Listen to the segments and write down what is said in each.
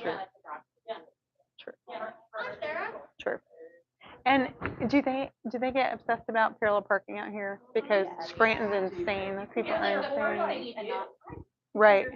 True. True. True. And do they get obsessed about parallel parking out here? Because Scranton's insane. Those people are insane. Right.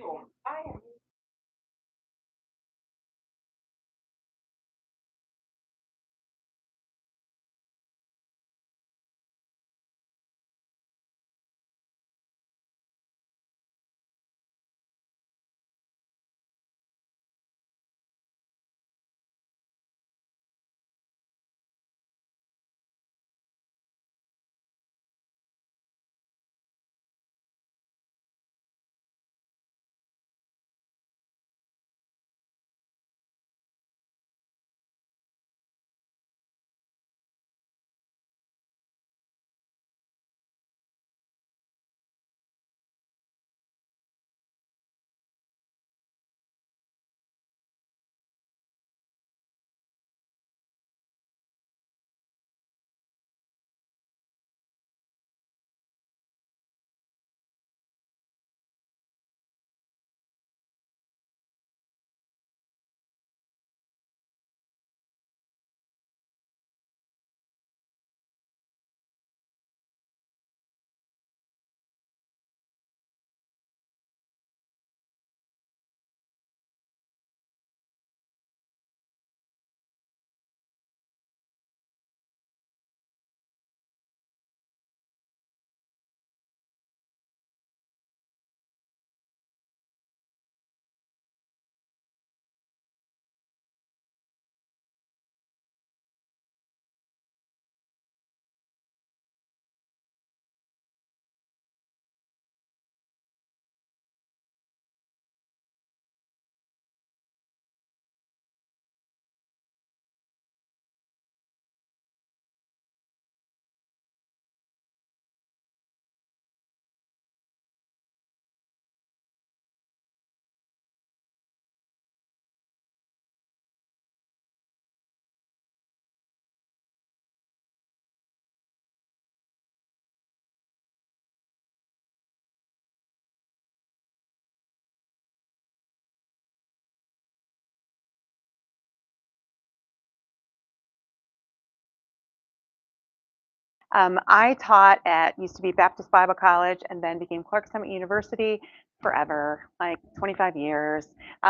I taught at used to be Baptist Bible College and then became Clark Summit University forever, like 25 years,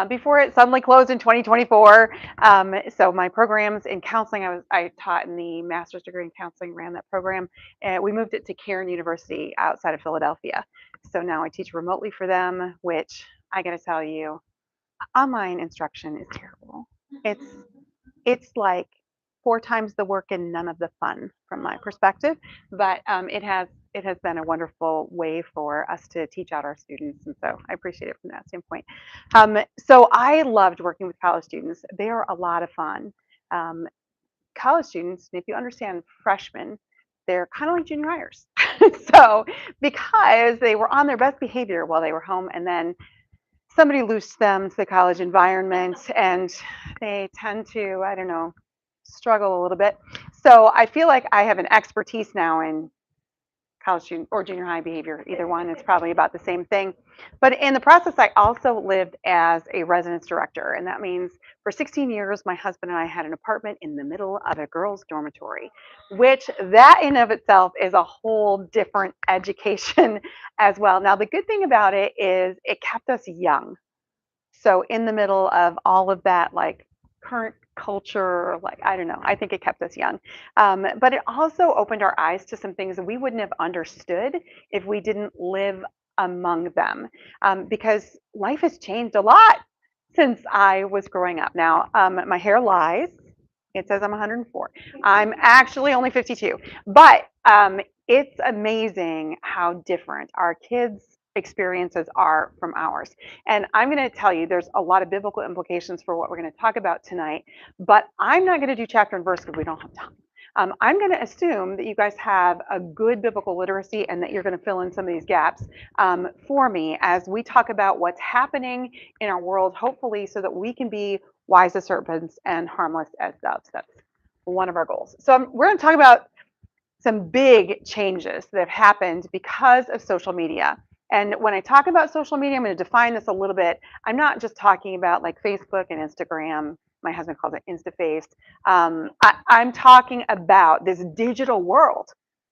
before it suddenly closed in 2024. So my programs in counseling, I taught in the master's degree in counseling, ran that program, and we moved it to Cairn University outside of Philadelphia. So now I teach remotely for them, which I got to tell you, online instruction is terrible. It's it's like 4 times the work and none of the fun from my perspective, but it has been a wonderful way for us to teach out our students, and so I appreciate it from that standpoint. So I loved working with college students. They are a lot of fun. Um, College students, if you understand freshmen, they're kind of like junior hires. So because they were on their best behavior while they were home, and then somebody loosed them to the college environment, and they tend to, I don't know, struggle a little bit. So I feel like I have an expertise now in college student or junior high behavior, either one. It's probably about the same thing. But in the process, I also lived as a residence director. And that means for 16 years, my husband and I had an apartment in the middle of a girls' dormitory, which that in of itself is a whole different education as well. Now, the good thing about it is it kept us young. So in the middle of all of that, like current culture, like I don't know, I think it kept us young. But it also opened our eyes to some things that we wouldn't have understood if we didn't live among them, because life has changed a lot since I was growing up. Now, my hair lies. It says I'm 104. I'm actually only 52, but it's amazing how different our kids' experiences are from ours. And I'm going to tell you, there's a lot of biblical implications for what we're going to talk about tonight, but I'm not going to do chapter and verse because we don't have time. I'm going to assume that you guys have a good biblical literacy and that you're going to fill in some of these gaps for me as we talk about what's happening in our world, hopefully, so that we can be wise as serpents and harmless as doves. That's one of our goals. So we're going to talk about some big changes that have happened because of social media. And when I talk about social media, I'm going to define this a little bit. I'm not just talking about like Facebook and Instagram. My husband calls it InstaFace. I'm talking about this digital world,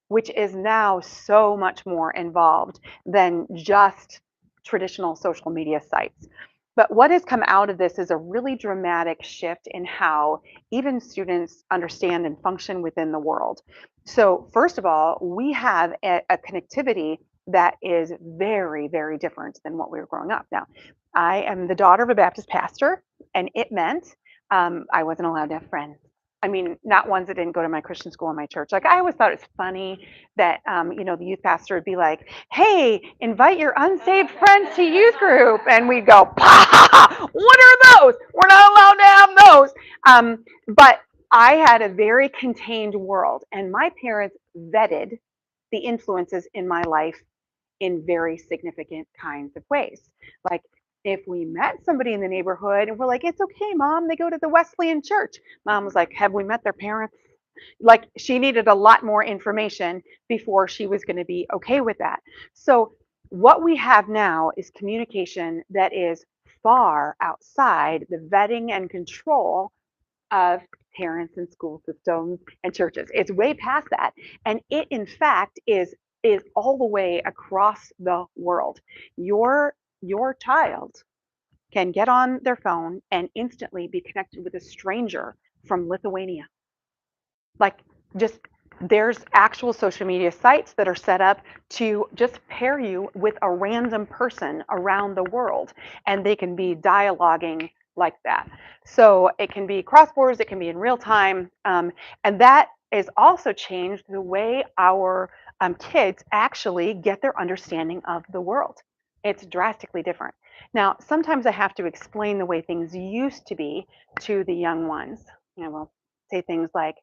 which is now so much more involved than just traditional social media sites. But what has come out of this is a really dramatic shift in how even students understand and function within the world. So, first of all, we have a connectivity that is very, very different than what we were growing up. Now, I am the daughter of a Baptist pastor, and it meant I wasn't allowed to have friends. I mean, not ones that didn't go to my Christian school in my church. Like, I always thought it was funny that, the youth pastor would be like, hey, invite your unsaved friends to youth group. And we'd go, bah, what are those? We're not allowed to have those. But I had a very contained world, and my parents vetted the influences in my life in very significant kinds of ways. Like, if we met somebody in the neighborhood and we're like, it's okay, mom, they go to the Wesleyan church. Mom was like, have we met their parents? Like, she needed a lot more information before she was going to be okay with that. So, what we have now is communication that is far outside the vetting and control of parents and school systems and churches. It's way past that. And it in fact is all the way across the world. Your child can get on their phone and instantly be connected with a stranger from Lithuania. Like, just there's actual social media sites that are set up to just pair you with a random person around the world, and they can be dialoguing like that. So it can be cross borders, it can be in real time, and that has also changed the way our kids actually get their understanding of the world. It's drastically different. Now, sometimes I have to explain the way things used to be to the young ones. We'll say things like,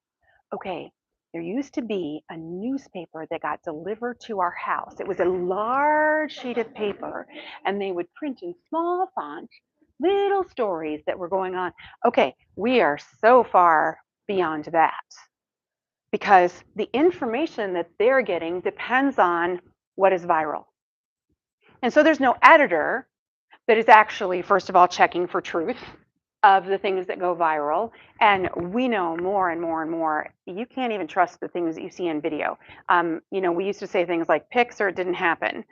okay, there used to be a newspaper that got delivered to our house. It was a large sheet of paper, and they would print in small font little stories that were going on. Okay, we are so far beyond that because the information that they're getting depends on what is viral. And so there's no editor that is actually, first of all, checking for truth of the things that go viral. And we know more and more and more, you can't even trust the things that you see in video. We used to say things like pics or it didn't happen.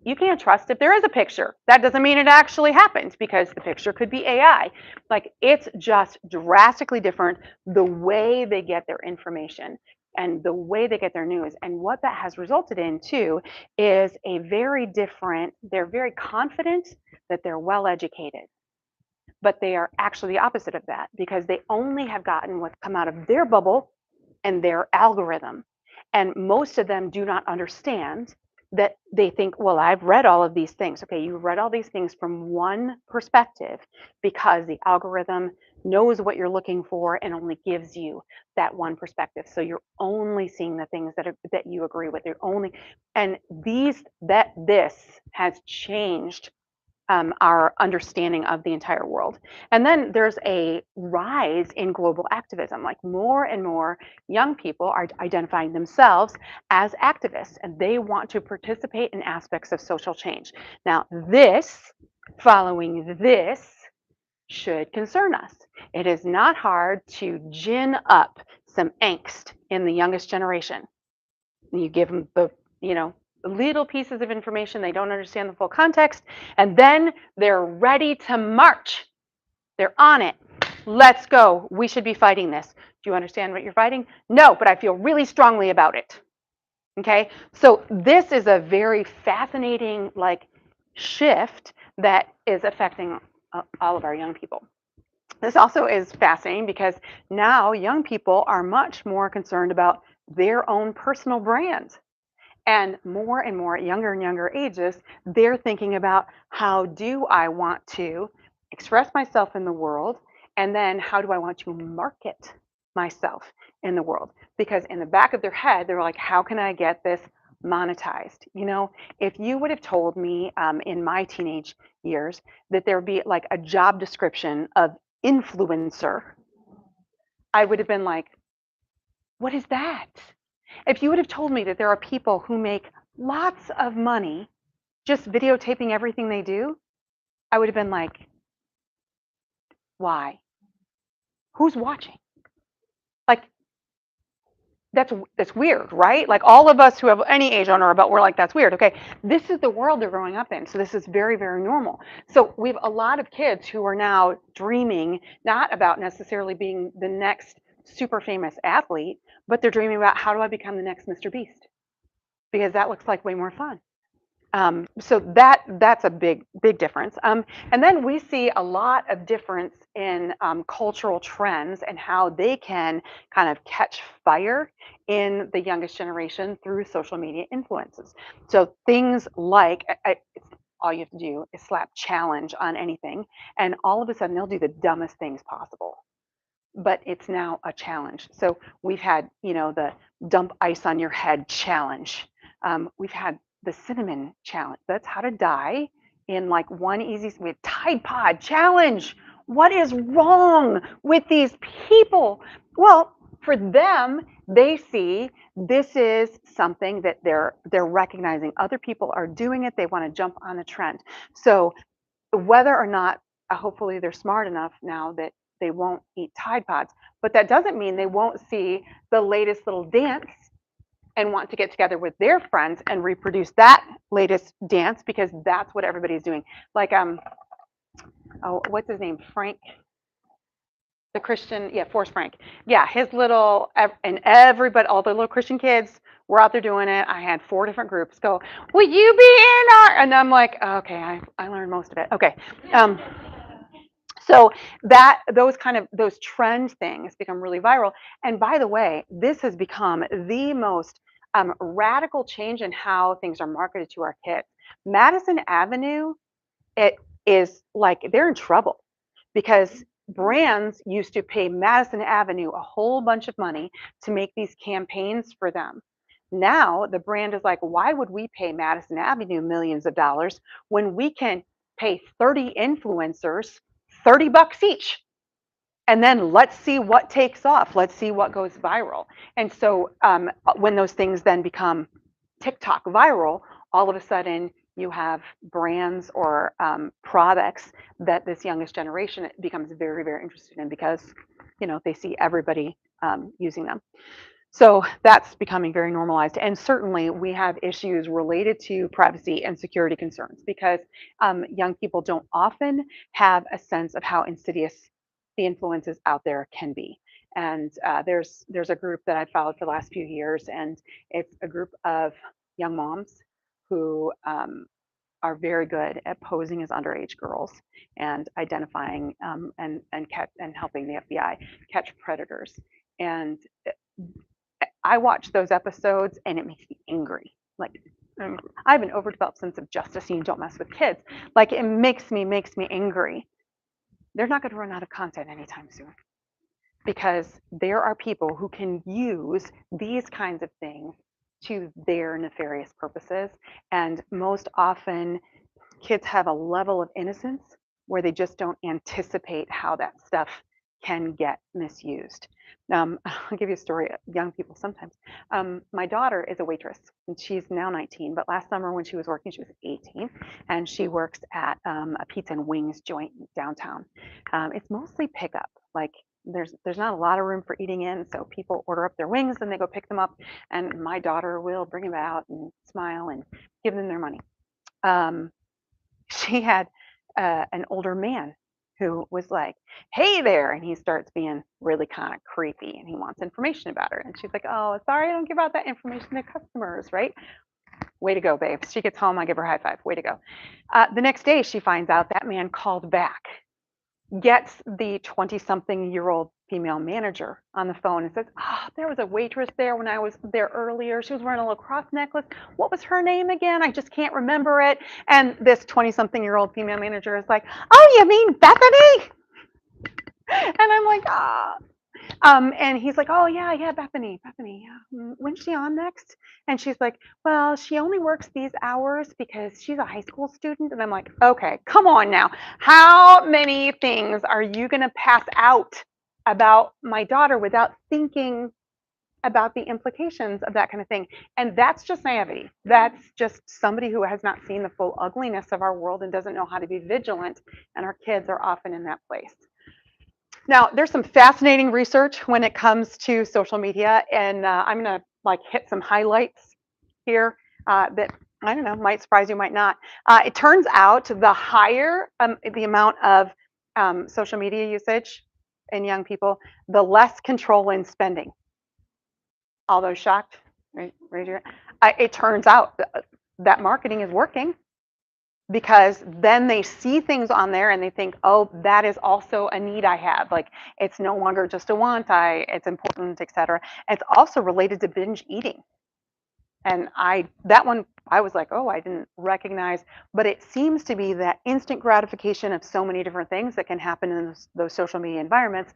You can't trust if there is a picture. That doesn't mean it actually happened because the picture could be AI. Like, it's just drastically different the way they get their information and the way they get their news. And what that has resulted in too is they're very confident that they're well educated, but they are actually the opposite of that because they only have gotten what's come out of their bubble and their algorithm. And most of them do not understand that. They think, well, I've read all of these things. Okay, you've read all these things from one perspective because the algorithm knows what you're looking for and only gives you that one perspective. So you're only seeing the things that you agree with. You're only, and this has changed our understanding of the entire world. And then there's a rise in global activism. Like, more and more young people are identifying themselves as activists and they want to participate in aspects of social change. Now, following this should concern us. It is not hard to gin up some angst in the youngest generation. You give them little pieces of information, they don't understand the full context, and then they're ready to march. They're on it. Let's go. We should be fighting this. Do you understand what you're fighting? No, but I feel really strongly about it. Okay, so this is a very fascinating shift that is affecting all of our young people. This also is fascinating because now young people are much more concerned about their own personal brand. And more at younger and younger ages, they're thinking about, how do I want to express myself in the world? And then how do I want to market myself in the world? Because in the back of their head, they're like, how can I get this monetized? If you would have told me in my teenage years that there would be like a job description of influencer, I would have been like, what is that? If you would have told me that there are people who make lots of money just videotaping everything they do, I would have been like, why? Who's watching? Like, that's weird, right? Like all of us who have any age on or about, we're like, that's weird. Okay, this is the world they're growing up in, so this is very, very normal. So we have a lot of kids who are now dreaming not about necessarily being the next super famous athlete, but they're dreaming about how do I become the next Mr. Beast because that looks like way more fun. So that's a big difference. And then we see a lot of difference in cultural trends and how they can kind of catch fire in the youngest generation through social media influences. So things like all you have to do is slap challenge on anything, and all of a sudden they'll do the dumbest things possible. But it's now a challenge. So we've had, the dump ice on your head challenge. We've had the cinnamon challenge. That's how to die in like one easy. We had Tide Pod challenge. What is wrong with these people? Well, for them, they see this is something that they're recognizing. Other people are doing it. They want to jump on the trend. So whether or not hopefully they're smart enough now that they won't eat Tide Pods, but that doesn't mean they won't see the latest little dance and want to get together with their friends and reproduce that latest dance because that's what everybody's doing. Like oh, what's his name? Frank, the Christian, yeah, Force Frank. Yeah, his little and everybody, all the little Christian kids were out there doing it. I had 4 different groups go, will you be in our? And I'm like, okay, I learned most of it. Okay. Um, So that those trend things become really viral. And by the way, this has become the most radical change in how things are marketed to our kids. Madison Avenue, it is like they're in trouble because brands used to pay Madison Avenue a whole bunch of money to make these campaigns for them. Now the brand is like, why would we pay Madison Avenue millions of dollars when we can pay 30 influencers $30 each? And then let's see what takes off. Let's see what goes viral. And so when those things then become TikTok viral, all of a sudden you have brands or products that this youngest generation becomes very, very interested in because they see everybody using them. So that's becoming very normalized. And certainly we have issues related to privacy and security concerns because young people don't often have a sense of how insidious the influences out there can be. And there's a group that I've followed for the last few years, and it's a group of young moms who are very good at posing as underage girls and identifying and helping the FBI catch predators. And I watch those episodes and it makes me angry. Like I have an overdeveloped sense of justice. You don't mess with kids. Like it makes me angry. They're not going to run out of content anytime soon because there are people who can use these kinds of things to their nefarious purposes. And most often, kids have a level of innocence where they just don't anticipate how that stuff can get misused. I'll give you a story. Young people sometimes. My daughter is a waitress, and she's now 19. But last summer, when she was working, she was 18, and she works at a pizza and wings joint downtown. It's mostly pickup. Like there's not a lot of room for eating in, so people order up their wings and they go pick them up, and my daughter will bring them out and smile and give them their money. Um, she had an older man who was like, "Hey there," and he starts being really kind of creepy, and he wants information about her, and she's like, "Oh, sorry, I don't give out that information to customers, right?" Way to go, babe. She gets home, I give her a high five. Way to go. The next day, she finds out that man called back, gets the 20-something-year-old female manager on the phone and says, "Oh, there was a waitress there when I was there earlier. She was wearing a lacrosse necklace. What was her name again? I just can't remember it." And this 20-something-year-old female manager is like, "Oh, you mean Bethany?" And I'm like, "Ah." And he's like, "Oh yeah, yeah, Bethany, yeah. When's she on next?" And she's like, "Well, she only works these hours because she's a high school student." And I'm like, "Okay, come on now. How many things are you gonna pass out about my daughter without thinking about the implications of that kind of thing. And that's just naivety. That's just somebody who has not seen the full ugliness of our world and doesn't know how to be vigilant. And our kids are often in that place. Now, there's some fascinating research when it comes to social media, and I'm going to like hit some highlights here that I don't know might surprise you, might not. It turns out the higher the amount of social media usage in young people, the less control in spending. All those shocked, right? Raise your hand. It turns out that marketing is working because then they see things on there and they think, oh, that is also a need I have. Like it's no longer just a want, it's important, etc. It's also related to binge eating. And that one I was like, oh, I didn't recognize, but it seems to be that instant gratification of so many different things that can happen in those social media environments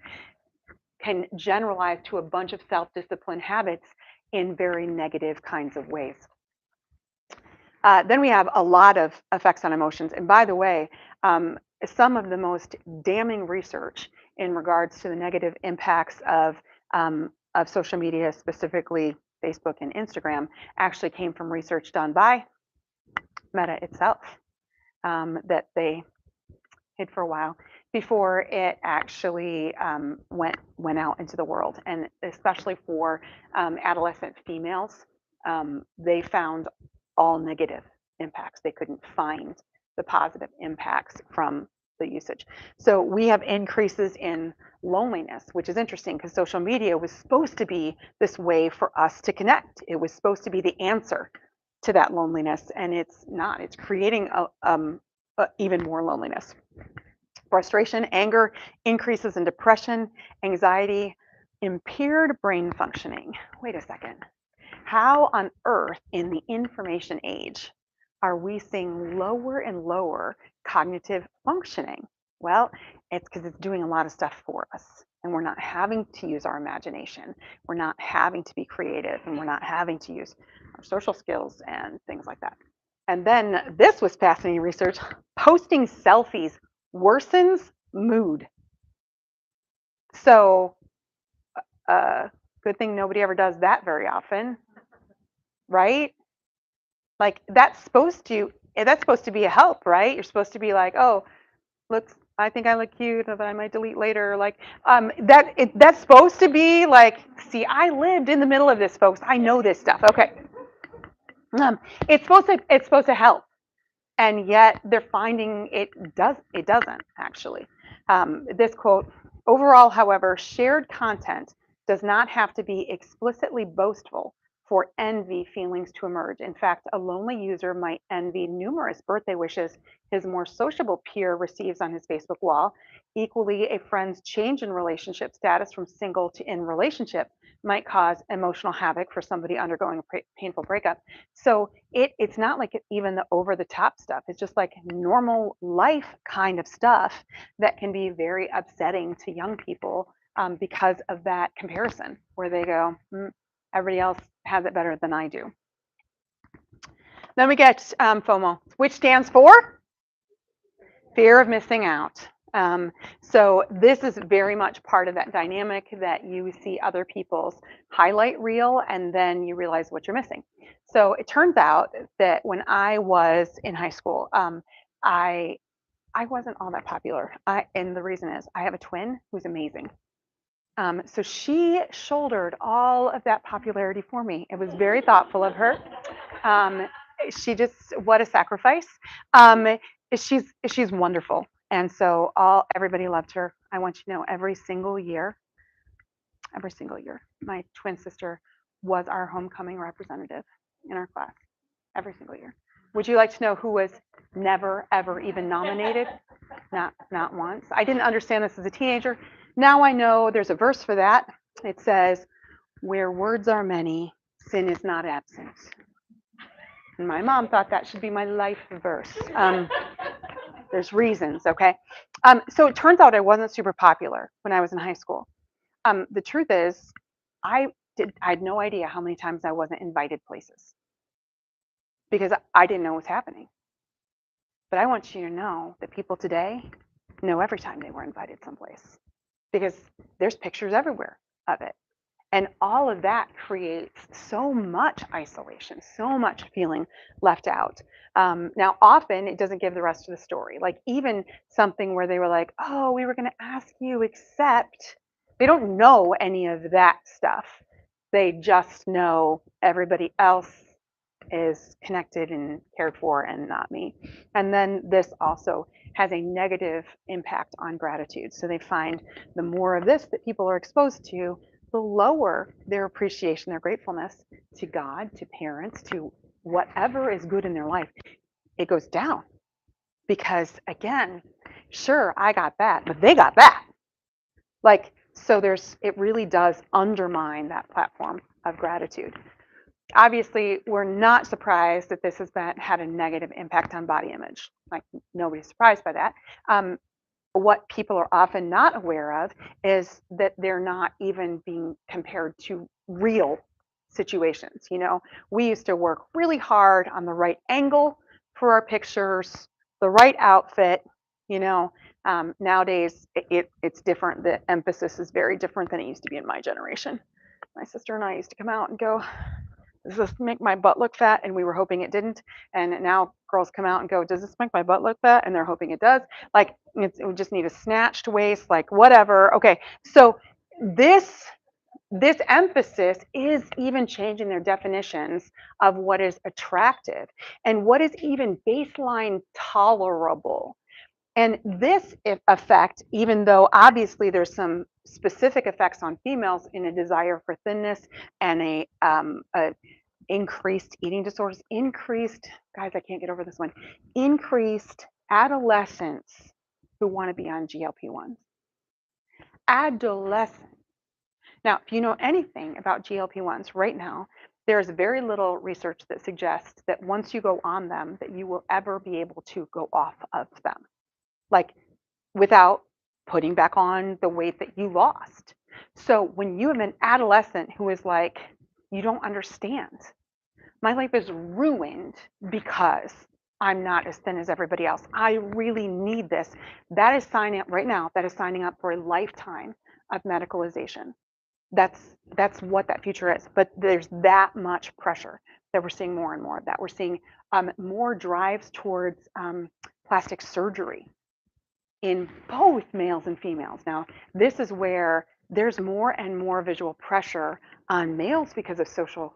can generalize to a bunch of self-discipline habits in very negative kinds of ways. Then we have a lot of effects on emotions. And by the way, some of the most damning research in regards to the negative impacts of social media, specifically Facebook and Instagram, actually came from research done by Meta itself that they hid for a while before it actually went out into the world, and especially for adolescent females, they found all negative impacts. They couldn't find the positive impacts from the usage. So we have increases in loneliness, which is interesting because social media was supposed to be this way for us to connect. It was supposed to be the answer to that loneliness, and it's not. It's creating even more loneliness. Frustration, anger, increases in depression, anxiety, impaired brain functioning. Wait a second. How on earth in the information age are we seeing lower and lower cognitive functioning? Well, it's because it's doing a lot of stuff for us. And we're not having to use our imagination. We're not having to be creative, and we're not having to use our social skills and things like that. And then this was fascinating research. Posting selfies worsens mood. So, good thing nobody ever does that very often, right? Like that's supposed to be a help, right? You're supposed to be like, oh, looks, I think I look cute, that I might delete later. Like, that's supposed to be like, see, I lived in the middle of this, folks. I know this stuff. Okay, it's supposed to help, and yet they're finding it doesn't actually. This quote: overall, however, shared content does not have to be explicitly boastful for envy feelings to emerge. In fact, a lonely user might envy numerous birthday wishes his more sociable peer receives on his Facebook wall. Equally, a friend's change in relationship status from single to in relationship might cause emotional havoc for somebody undergoing a painful breakup. So it's not like even the over the top stuff. It's just like normal life kind of stuff that can be very upsetting to young people because of that comparison where they go, everybody else has it better than I do. Then we get FOMO, which stands for fear of missing out. So this is very much part of that dynamic that you see other people's highlight reel and then you realize what you're missing. So it turns out that when I was in high school, I wasn't all that popular. And the reason is I have a twin who's amazing. So she shouldered all of that popularity for me. It was very thoughtful of her. Um, she just, what a sacrifice. She's wonderful. And so everybody loved her. I want you to know every single year, my twin sister was our homecoming representative in our class every single year. Would you like to know who was never, ever even nominated? Not once. I didn't understand this as a teenager. Now I know there's a verse for that. It says, where words are many, sin is not absent. And my mom thought that should be my life verse. There's reasons, okay? So it turns out I wasn't super popular when I was in high school. The truth is, I had no idea how many times I wasn't invited places because I didn't know what was happening. But I want you to know that people today know every time they were invited someplace because there's pictures everywhere of it. And all of that creates so much isolation, so much feeling left out. Now, often it doesn't give the rest of the story. Like even something where they were like, "Oh, we were going to ask you," except they don't know any of that stuff. They just know everybody else is connected and cared for and not me. And then this also has a negative impact on gratitude. So they find the more of this that people are exposed to, the lower their appreciation, their gratefulness to God, to parents, to whatever is good in their life. It goes down because, again, sure, I got that, but they got that. Like, so it really does undermine that platform of gratitude. Obviously, we're not surprised that this has had a negative impact on body image. Like, nobody's surprised by that. What people are often not aware of is that they're not even being compared to real situations. We used to work really hard on the right angle for our pictures, the right outfit. Nowadays it's different. The emphasis is very different than it used to be in my generation. My sister and I used to come out and go, "Does this make my butt look fat?" And we were hoping it didn't. And now girls come out and go, "Does this make my butt look fat?" And they're hoping it does. Like, we just need a snatched waist, like whatever. Okay, so this emphasis is even changing their definitions of what is attractive and what is even baseline tolerable. And this effect, even though obviously there's some specific effects on females in a desire for thinness and a increased eating disorders, guys, I can't get over this one, increased adolescents who want to be on GLP-1s. Adolescents. Now, if you know anything about GLP-1s right now, there's very little research that suggests that once you go on them, that you will ever be able to go off of them, like without putting back on the weight that you lost. So when you have an adolescent who is like, "You don't understand. My life is ruined because I'm not as thin as everybody else. I really need this." That is signing up right now. That is signing up for a lifetime of medicalization. That's what that future is. But there's that much pressure that we're seeing more and more of that. We're seeing more drives towards plastic surgery in both males and females. Now, this is where there's more and more visual pressure on males because of social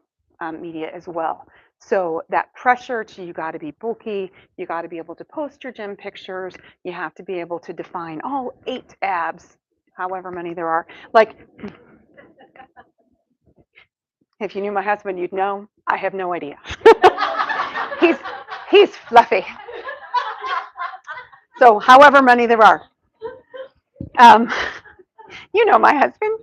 media as well. So that pressure to, you got to be bulky, you got to be able to post your gym pictures, you have to be able to define all 8 abs, however many there are. Like, if you knew my husband, you'd know I have no idea. he's fluffy. So however many there are. You know my husband.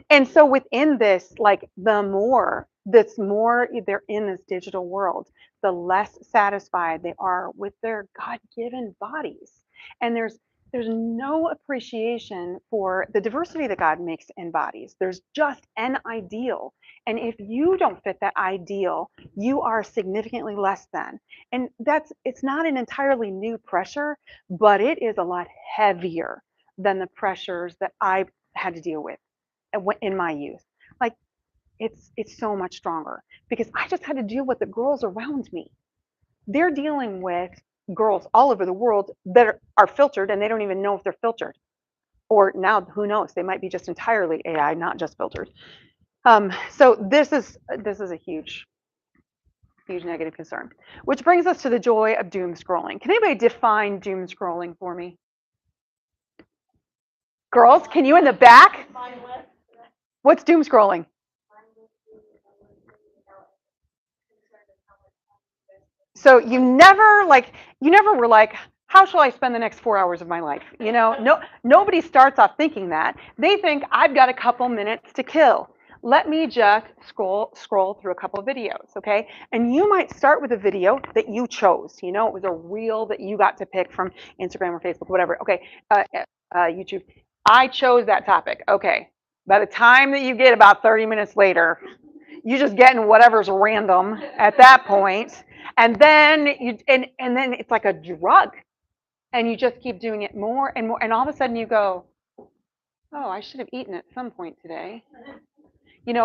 And so within this, like the more they're in this digital world, the less satisfied they are with their God-given bodies. And there's no appreciation for the diversity that God makes in bodies. There's just an ideal. And if you don't fit that ideal, you are significantly less than. And it's not an entirely new pressure, but it is a lot heavier than the pressures that I had to deal with in my youth. Like, it's so much stronger because I just had to deal with the girls around me. They're dealing with girls all over the world that are filtered, and they don't even know if they're filtered. Or now, who knows? They might be just entirely AI, not just filtered. So this is a huge negative concern, which brings us to the joy of doom scrolling. Can anybody define doom scrolling for me? Girls, can you in the back? What's doom scrolling? So you never were like, how shall I spend the next 4 hours of my life? Nobody starts off thinking that. They think, I've got a couple minutes to kill. Let me just scroll through a couple of videos, okay? And you might start with a video that you chose. It was a reel that you got to pick from Instagram or Facebook, whatever. Okay, YouTube. I chose that topic. Okay. By the time that you get about 30 minutes later, you're just getting whatever's random at that point. And then and then it's like a drug, and you just keep doing it more and more, and all of a sudden you go, Oh, I should have eaten at some point today.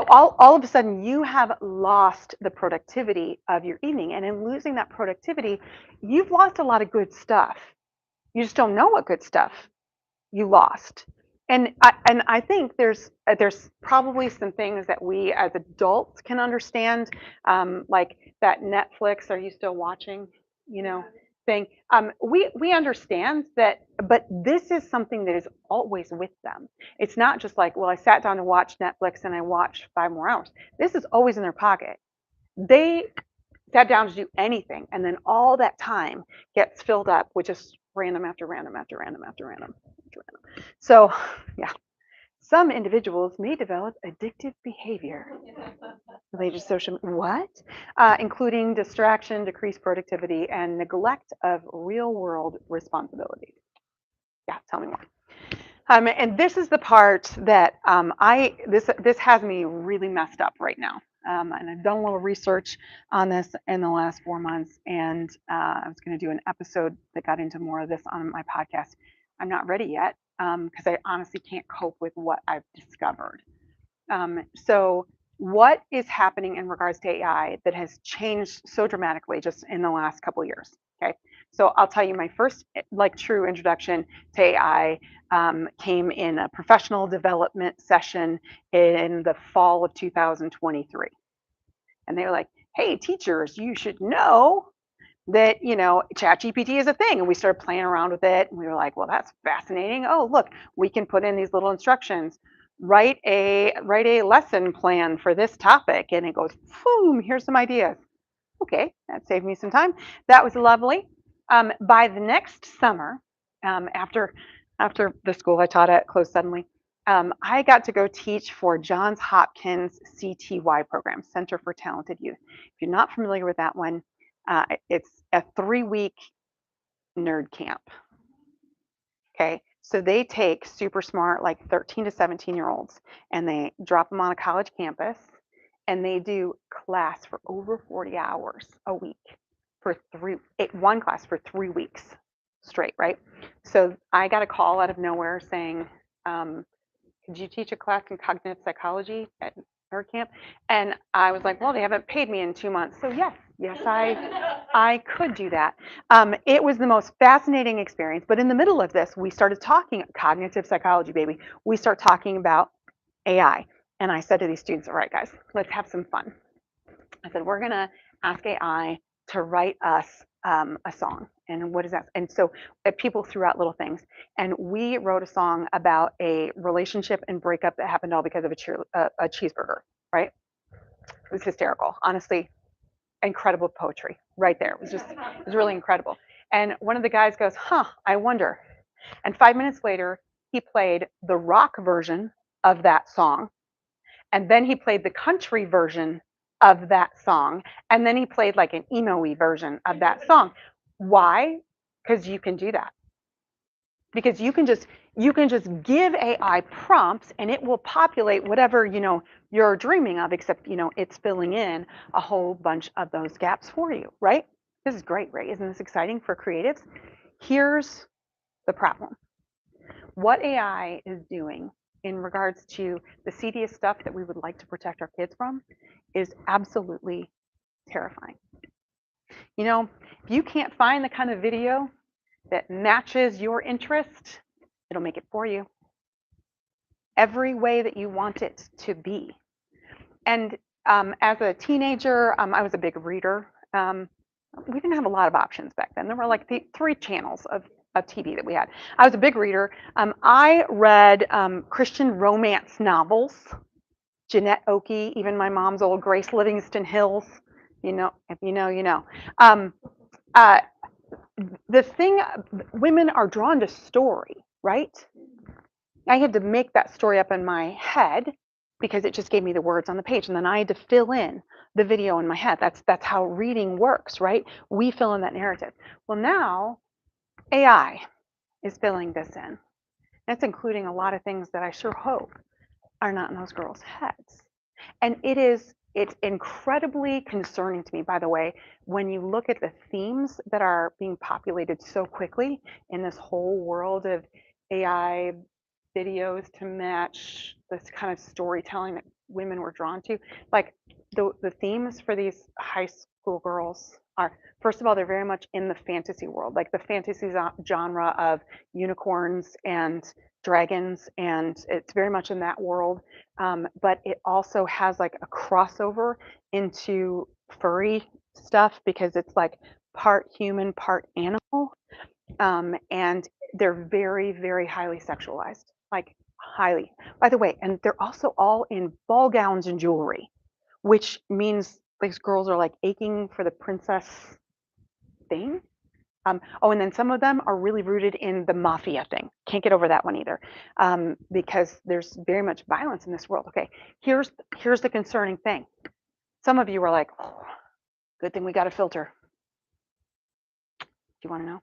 All of a sudden you have lost the productivity of your evening. And in losing that productivity, you've lost a lot of good stuff. You just don't know what good stuff you lost. And I think there's probably some things that we as adults can understand, like that Netflix. Are you still watching? You know, thing. We understand that, but this is something that is always with them. It's not just like, well, I sat down to watch Netflix and I watched 5 more hours. This is always in their pocket. They sat down to do anything, and then all that time gets filled up with just random after random after random after random after random. So, yeah, some individuals may develop addictive behavior related to social what, including distraction, decreased productivity, and neglect of real-world responsibilities. Yeah, tell me more. And this is the part that this has me really messed up right now. And I've done a little research on this in the last 4 months, and I was going to do an episode that got into more of this on my podcast. I'm not ready yet because I honestly can't cope with what I've discovered. So, what is happening in regards to AI that has changed so dramatically just in the last couple of years? Okay, so I'll tell you my first like true introduction to AI came in a professional development session in the fall of 2023, and they were like, "Hey, teachers, you should know that ChatGPT is a thing." And we started playing around with it, and we were like, well, that's fascinating. Oh, look, we can put in these little instructions. Write a lesson plan for this topic, and it goes boom, here's some ideas. Okay, that saved me some time. That was lovely. By the next summer, after the school I taught at closed suddenly, I got to go teach for Johns Hopkins CTY program, Center for Talented Youth. If you're not familiar with that one, it's a 3 week nerd camp. Okay. So they take super smart, like 13 to 17-year-olds, and they drop them on a college campus, and they do class for over 40 hours a week for one class for 3 weeks straight, right? So I got a call out of nowhere saying, could you teach a class in cognitive psychology at nerd camp? And I was like, well, they haven't paid me in 2 months. So yes, I could do that. It was the most fascinating experience. But in the middle of this, we started talking cognitive psychology, baby. We start talking about AI. And I said to these students, all right, guys, let's have some fun. I said, we're going to ask AI to write us a song. And what is that? And so people threw out little things. And we wrote a song about a relationship and breakup that happened all because of a cheeseburger, right? It was hysterical. Honestly, incredible poetry right there. It was really incredible. And one of the guys goes, I wonder. And 5 minutes later, he played the rock version of that song. And then he played the country version of that song. And then he played like an emo-y version of that song. Why? Because you can do that. Because you can just give AI prompts and it will populate whatever you're dreaming of, except it's filling in a whole bunch of those gaps for you, right? This is great, right? Isn't this exciting for creatives? Here's the problem. What AI is doing in regards to the seediest stuff that we would like to protect our kids from is absolutely terrifying. If you can't find the kind of video that matches your interest, it'll make it for you every way that you want it to be. And as a teenager, I was a big reader. We didn't have a lot of options back then. There were like 3 channels of TV that we had. I was a big reader. I read Christian romance novels, Jeanette Okie, even my mom's old Grace Livingston Hills. If you know, you know. Uh, the thing, women are drawn to story, right? I had to make that story up in my head because it just gave me the words on the page, and then I had to fill in the video in my head. That's how reading works, right? We fill in that narrative. Well, now AI is filling this in. That's including a lot of things that I sure hope are not in those girls' heads. And it's incredibly concerning to me, by the way, when you look at the themes that are being populated so quickly in this whole world of AI videos to match this kind of storytelling that women were drawn to. Like the themes for these high school girls are, first of all, they're very much in the fantasy world, like the fantasy genre of unicorns and dragons, and it's very much in that world. But it also has like a crossover into furry stuff because it's like part human, part animal. And they're very, very highly sexualized, like highly. By the way, and they're also all in ball gowns and jewelry, which means these girls are like aching for the princess thing. Oh, and then some of them are really rooted in the mafia thing. Can't get over that one either, because there's very much violence in this world. Okay, here's the concerning thing. Some of you are like, oh, good thing we got a filter. Do you want to know?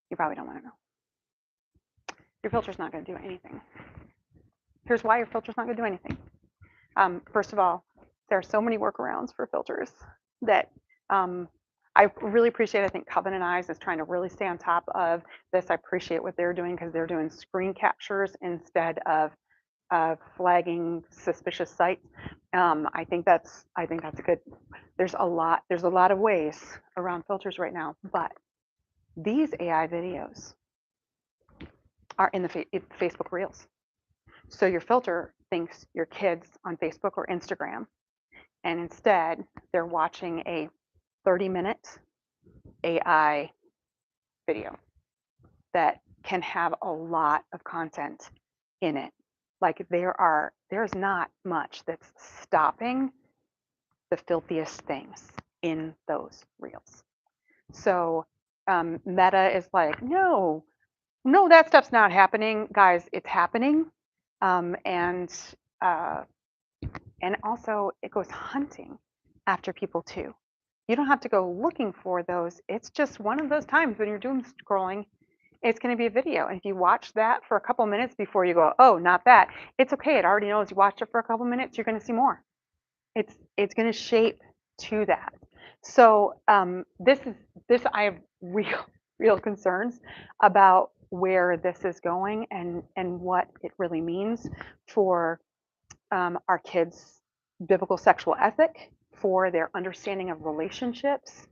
You probably don't want to know. Your filter's not going to do anything. Here's why your filter's not going to do anything. First of all, there are so many workarounds for filters that I really appreciate. I think Covenant Eyes is trying to really stay on top of this. I appreciate what they're doing because they're doing screen captures instead of flagging suspicious sites. I think that's a good. There's a lot of ways around filters right now, but these AI videos are in the Facebook Reels. So your filter thinks your kids on Facebook or Instagram, and instead they're watching a 30-minute AI video that can have a lot of content in it. Like there's not much that's stopping the filthiest things in those reels. So Meta is like, no, that stuff's not happening, guys. It's happening, and also it goes hunting after people too. You don't have to go looking for those. It's just one of those times when you're doom scrolling, it's going to be a video. And if you watch that for a couple minutes before you go, oh, not that, it's okay. It already knows you watched it for a couple minutes. You're going to see more. It's going to shape to that. So this I have real concerns about where this is going and what it really means for our kids' biblical sexual ethic, for their understanding of relationships,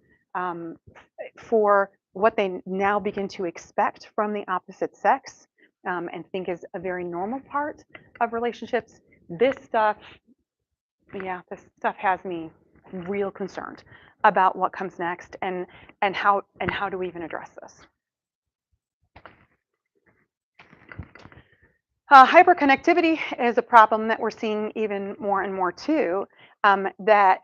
for what they now begin to expect from the opposite sex, and think is a very normal part of relationships. This stuff has me real concerned about what comes next and how do we even address this. Hyperconnectivity is a problem that we're seeing even more and more too, that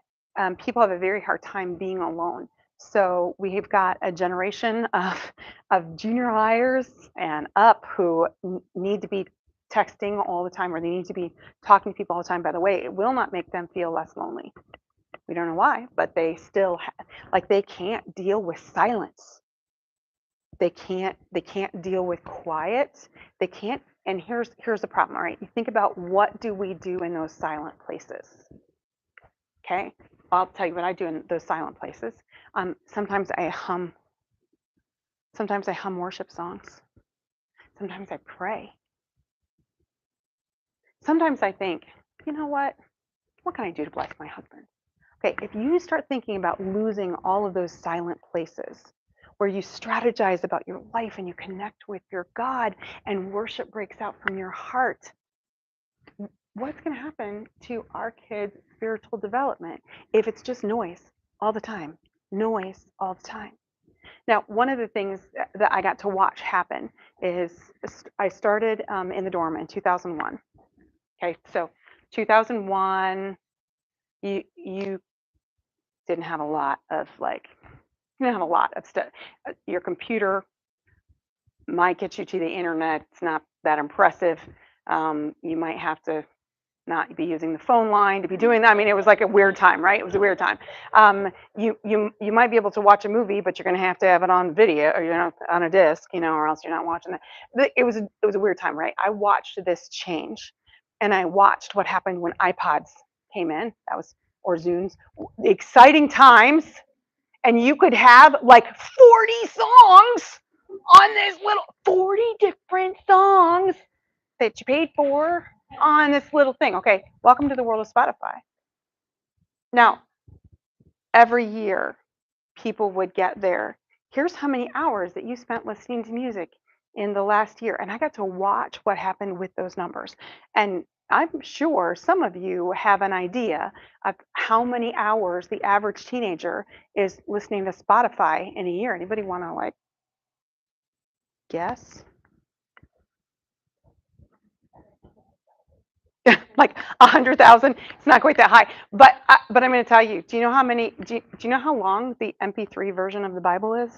people have a very hard time being alone. So we've got a generation of junior hires and up who need to be texting all the time, or they need to be talking to people all the time. By the way, it will not make them feel less lonely. We don't know why, but they still they can't deal with silence. They can't deal with quiet. They can't. And here's the problem. All right, you think about, what do we do in those silent places? Okay, I'll tell you what I do in those silent places. Sometimes I hum worship songs. Sometimes I pray. Sometimes I think, you know what can I do to bless my husband? Okay, if you start thinking about losing all of those silent places where you strategize about your life and you connect with your God and worship breaks out from your heart, what's going to happen to our kids' spiritual development if it's just noise all the time? Noise all the time. Now, one of the things that I got to watch happen is I started in the dorm in 2001. Okay, so 2001, you didn't have a lot of stuff. Your computer might get you to the internet. It's not that impressive. You might have to not be using the phone line to be doing that. I mean, it was like a weird time, right? It was a weird time. You might be able to watch a movie, but you're going to have it on video, or on a disc, or else you're not watching it. It was a weird time, right? I watched this change, and I watched what happened when iPods came in. Or Zunes. Exciting times, and you could have like 40 songs on this little 40 different songs that you paid for on this little thing. Okay, welcome to the world of Spotify. Now, every year, people would get there. Here's how many hours that you spent listening to music in the last year. And I got to watch what happened with those numbers. And I'm sure some of you have an idea of how many hours the average teenager is listening to Spotify in a year. Anybody want to like guess? Like 100,000. It's not quite that high, but I'm going to tell you. Do you know how many? Do you know how long the MP3 version of the Bible is?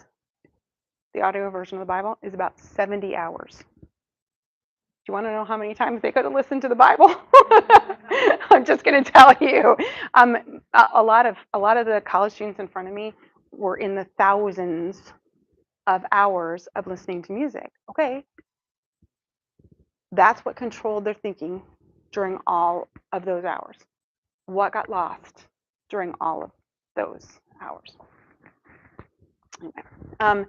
The audio version of the Bible is about 70 hours. Do you want to know how many times they could have listened to the Bible? I'm just going to tell you. A lot of the college students in front of me were in the thousands of hours of listening to music. Okay, that's what controlled their thinking during all of those hours. What got lost during all of those hours? Anyway,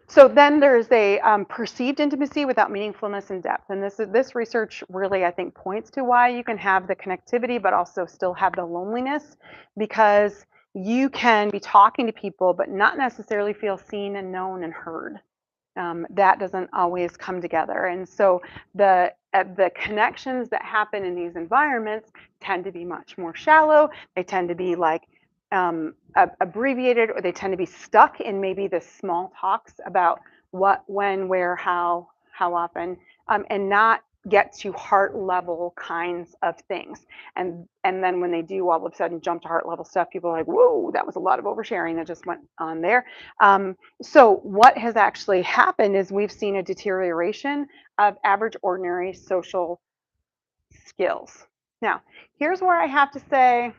so then there's a perceived intimacy without meaningfulness and depth, and this research really, I think, points to why you can have the connectivity but also still have the loneliness, because you can be talking to people but not necessarily feel seen and known and heard. That doesn't always come together, and so the connections that happen in these environments tend to be much more shallow. They tend to be like abbreviated, or they tend to be stuck in maybe the small talks about what, when, where, how often, and not get to heart level kinds of things. And then when they do all of a sudden jump to heart level stuff, people are like, whoa, that was a lot of oversharing that just went on there. So what has actually happened is we've seen a deterioration of average ordinary social skills. Now, here's where I have to say,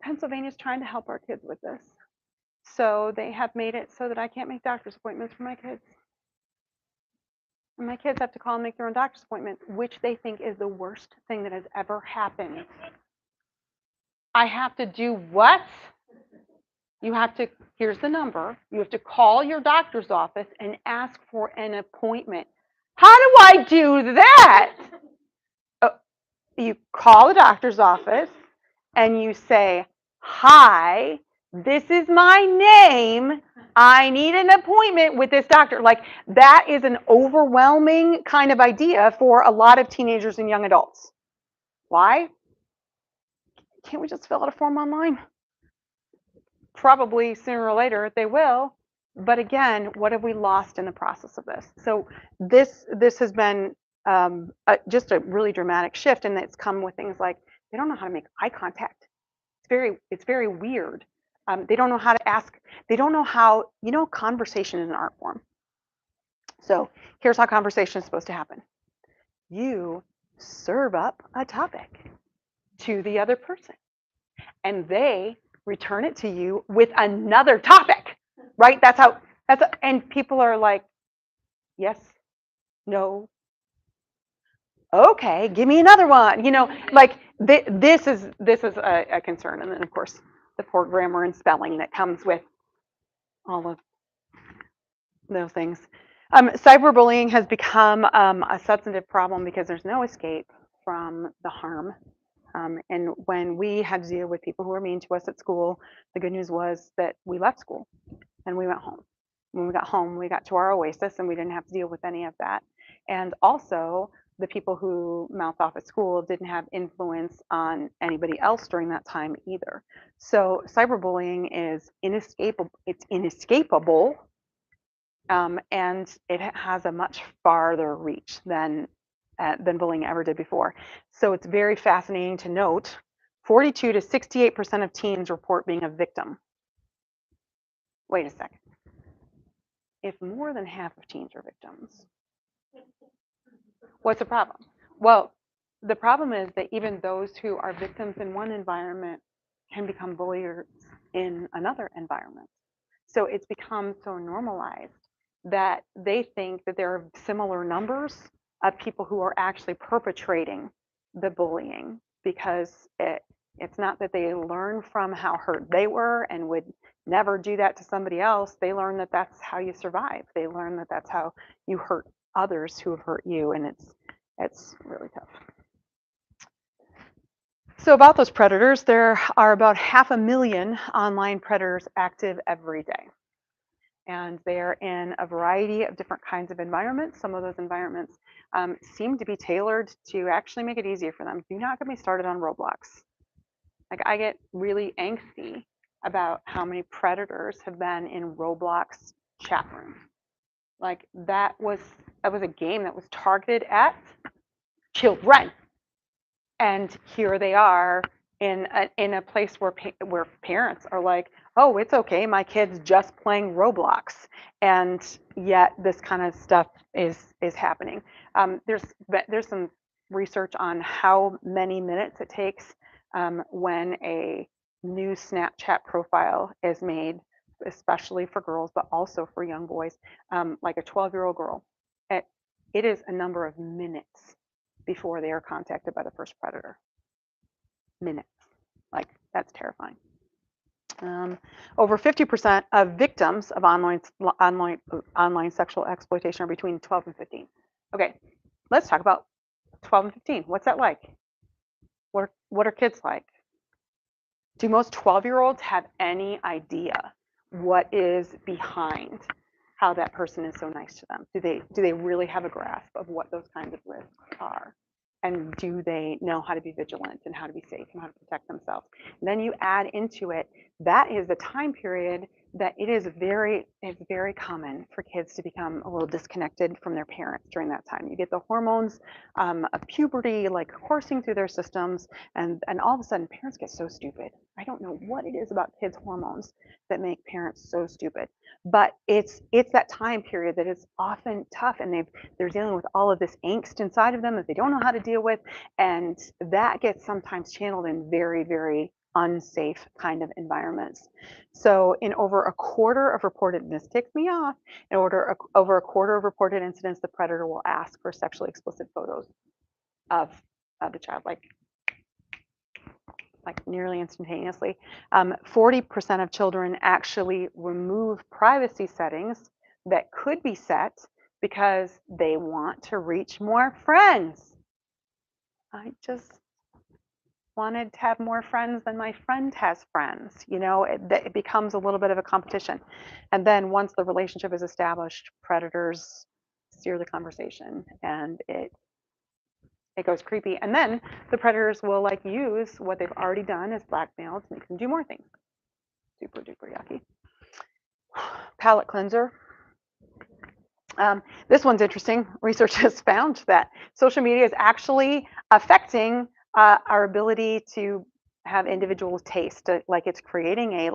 Pennsylvania's trying to help our kids with this. So they have made it so that I can't make doctor's appointments for my kids. And my kids have to call and make their own doctor's appointment, which they think is the worst thing that has ever happened. I have to do what? You have to, here's the number. You have to call your doctor's office and ask for an appointment. How do I do that? You call the doctor's office and you say, hi, this is my name. I need an appointment with this doctor. Like, that is an overwhelming kind of idea for a lot of teenagers and young adults. Why? Can't we just fill out a form online? Probably sooner or later they will. But again, what have we lost in the process of this? So this has been just a really dramatic shift, and it's come with things like they don't know how to make eye contact. It's very weird. They don't know how to ask. They don't know how, conversation is an art form. So here's how conversation is supposed to happen. You serve up a topic to the other person, and they return it to you with another topic, right? And people are like, yes, no, okay, give me another one. Like this is a concern, and then of course the poor grammar and spelling that comes with all of those things. Cyberbullying has become a substantive problem because there's no escape from the harm. And when we had to deal with people who were mean to us at school, the good news was that we left school and we went home. When we got home, we got to our oasis and we didn't have to deal with any of that. And also, the people who mouthed off at school didn't have influence on anybody else during that time either. So cyberbullying is inescapable. It's inescapable, and it has a much farther reach than bullying ever did before. So it's very fascinating to note 42 to 68% of teens report being a victim. Wait a second. If more than half of teens are victims, what's the problem? Well, the problem is that even those who are victims in one environment can become bulliers in another environment. So it's become so normalized that they think that there are similar numbers of people who are actually perpetrating the bullying, because it's not that they learn from how hurt they were and would never do that to somebody else. They learn that that's how you survive. They learn that that's how you hurt others who have hurt you, and It's really tough. So about those predators, there are about 500,000 online predators active every day. And they're in a variety of different kinds of environments. Some of those environments seem to be tailored to actually make it easier for them. Do not get me started on Roblox. Like, I get really angsty about how many predators have been in Roblox chat rooms. Like, that was a game that was targeted at children, and here they are in a place where parents are like, oh, it's okay, my kid's just playing Roblox, and yet this kind of stuff is happening. There's some research on how many minutes it takes when a new Snapchat profile is made, especially for girls, but also for young boys, like a 12-year-old girl. It is a number of minutes before they are contacted by the first predator. Minutes. Like, that's terrifying. Over 50% of victims of online sexual exploitation are between 12 and 15. Okay, let's talk about 12 and 15. What's that like? What are kids like? Do most 12-year-olds have any idea what is behind how that person is so nice to them? Do they really have a grasp of what those kinds of risks are? And do they know how to be vigilant and how to be safe and how to protect themselves? And then you add into it, that is the time period that it's very common for kids to become a little disconnected from their parents during that time. You get the hormones of puberty like coursing through their systems, and all of a sudden parents get so stupid. I don't know what it is about kids' hormones that make parents so stupid, but it's that time period that is often tough, and they're dealing with all of this angst inside of them that they don't know how to deal with, and that gets sometimes channeled in very, very unsafe kind of environments. So in over a quarter of reported, and this ticks me off, over a quarter of reported incidents, the predator will ask for sexually explicit photos of the child, like nearly instantaneously. 40% of children actually remove privacy settings that could be set because they want to reach more friends. I just wanted to have more friends than my friend has friends. It becomes a little bit of a competition. And then once the relationship is established, predators steer the conversation, and it goes creepy. And then the predators will use what they've already done as blackmail to make them do more things. Super duper yucky. Palate cleanser. This one's interesting. Research has found that social media is actually affecting our ability to have individuals taste. Like, it's creating a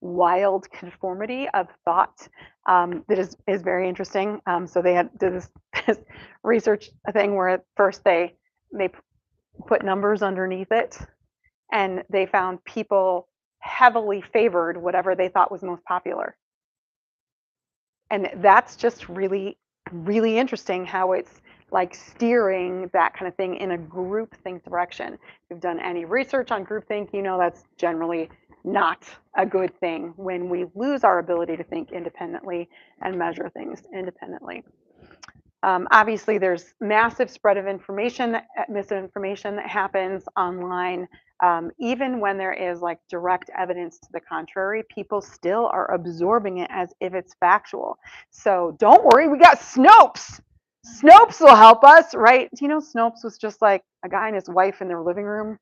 wild conformity of thought that is very interesting. So they did this research thing where at first they put numbers underneath it, and they found people heavily favored whatever they thought was most popular. And that's just really, really interesting how it's steering that kind of thing in a groupthink direction. If you've done any research on groupthink, that's generally not a good thing when we lose our ability to think independently and measure things independently. Obviously, there's massive spread of misinformation that happens online. Even when there is direct evidence to the contrary, people still are absorbing it as if it's factual. So don't worry, we got Snopes. Snopes will help us, right? Do you know Snopes was just like a guy and his wife in their living room?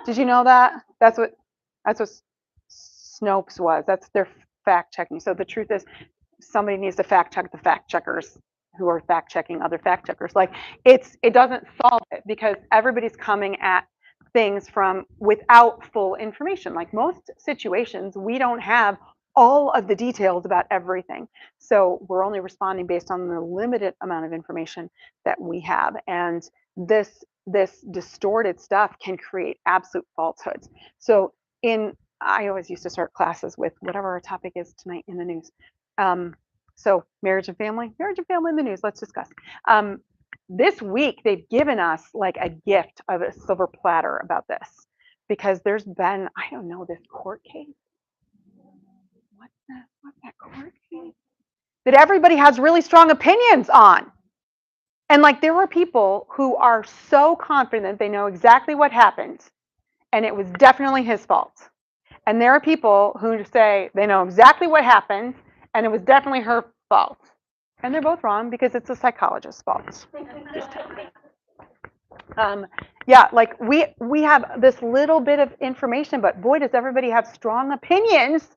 Did you know that? That's what Snopes was. That's their fact checking. So the truth is, somebody needs to fact check the fact checkers who are fact checking other fact checkers. It doesn't solve it because everybody's coming at things from without full information. Like most situations, we don't have all of the details about everything. So we're only responding based on the limited amount of information that we have. And this distorted stuff can create absolute falsehoods. So I always used to start classes with whatever our topic is tonight in the news. So marriage and family in the news, let's discuss. This week, they've given us a gift of a silver platter about this, because there's been, I don't know, this court case. What's that court case? That everybody has really strong opinions on. And like there were people who are so confident they know exactly what happened and it was definitely his fault. And there are people who say they know exactly what happened and it was definitely her fault. And they're both wrong because it's a psychologist's fault. Just tell me. Yeah, like we have this little bit of information, but boy, does everybody have strong opinions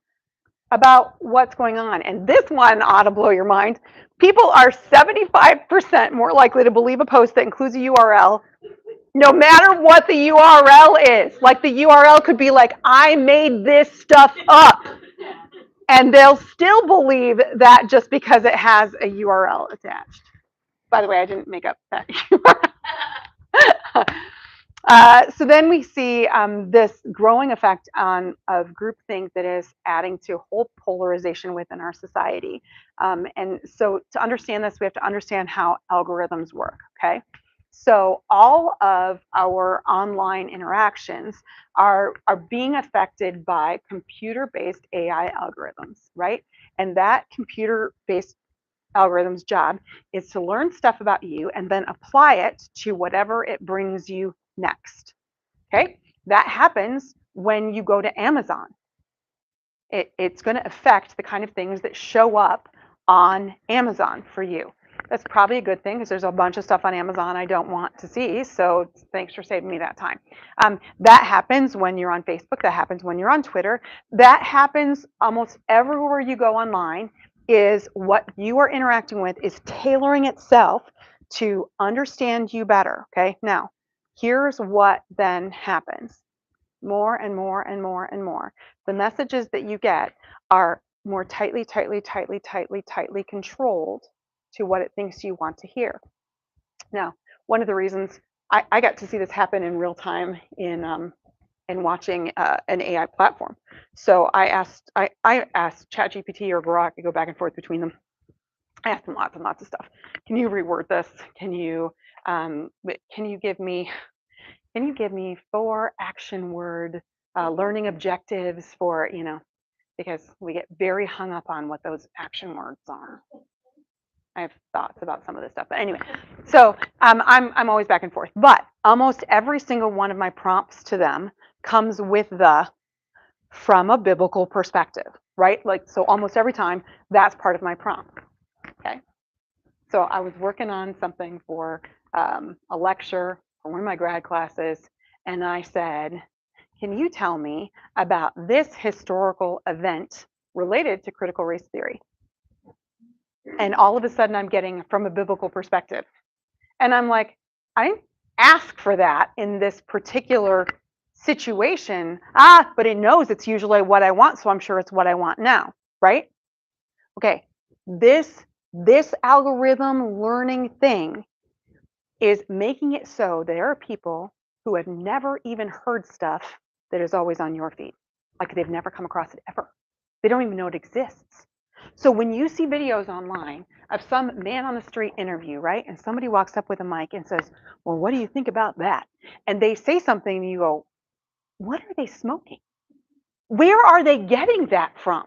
about what's going on. And this one ought to blow your mind. People are 75% more likely to believe a post that includes a URL, no matter what the URL is. Like the URL could be like, I made this stuff up. And they'll still believe that just because it has a URL attached. By the way, I didn't make up that URL. So then we see this growing effect of groupthink that is adding to whole polarization within our society. And so to understand this, we have to understand how algorithms work, okay? So all of our online interactions are being affected by computer-based AI algorithms, right? And that computer-based algorithm's job is to learn stuff about you and then apply it to whatever it brings you next. Okay, that happens when you go to Amazon. It's going to affect the kind of things that show up on Amazon for you. That's probably a good thing because there's a bunch of stuff on Amazon I don't want to see. So thanks for saving me that time. That happens when you're on Facebook. That happens when you're on Twitter. That happens almost everywhere you go online. Is what you are interacting with is tailoring itself to understand you better. Okay, now here's what then happens. More and more and more and more. The messages that you get are more tightly controlled to what it thinks you want to hear. Now, one of the reasons I got to see this happen in real time in watching an AI platform. So I asked ChatGPT or Grok, I go back and forth between them. I asked them lots and lots of stuff. Can you reword this? Can you give me 4 action word learning objectives for, because we get very hung up on what those action words are. I have thoughts about some of this stuff, but anyway, so I'm always back and forth, but almost every single one of my prompts to them comes with the from a biblical perspective, right? Like, so almost every time that's part of my prompt. Okay. So I was working on something for a lecture for one of my grad classes, and I said, can you tell me about this historical event related to critical race theory? And all of a sudden I'm getting from a biblical perspective. And I'm like, I didn't ask for that in this particular situation. But it knows it's usually what I want, so I'm sure it's what I want now, right? Okay, this algorithm learning thing is making it so there are people who have never even heard stuff that is always on your feed. Like they've never come across it ever. They don't even know it exists. So when you see videos online of some man on the street interview, right? And somebody walks up with a mic and says, well, what do you think about that? And they say something and you go, what are they smoking? Where are they getting that from?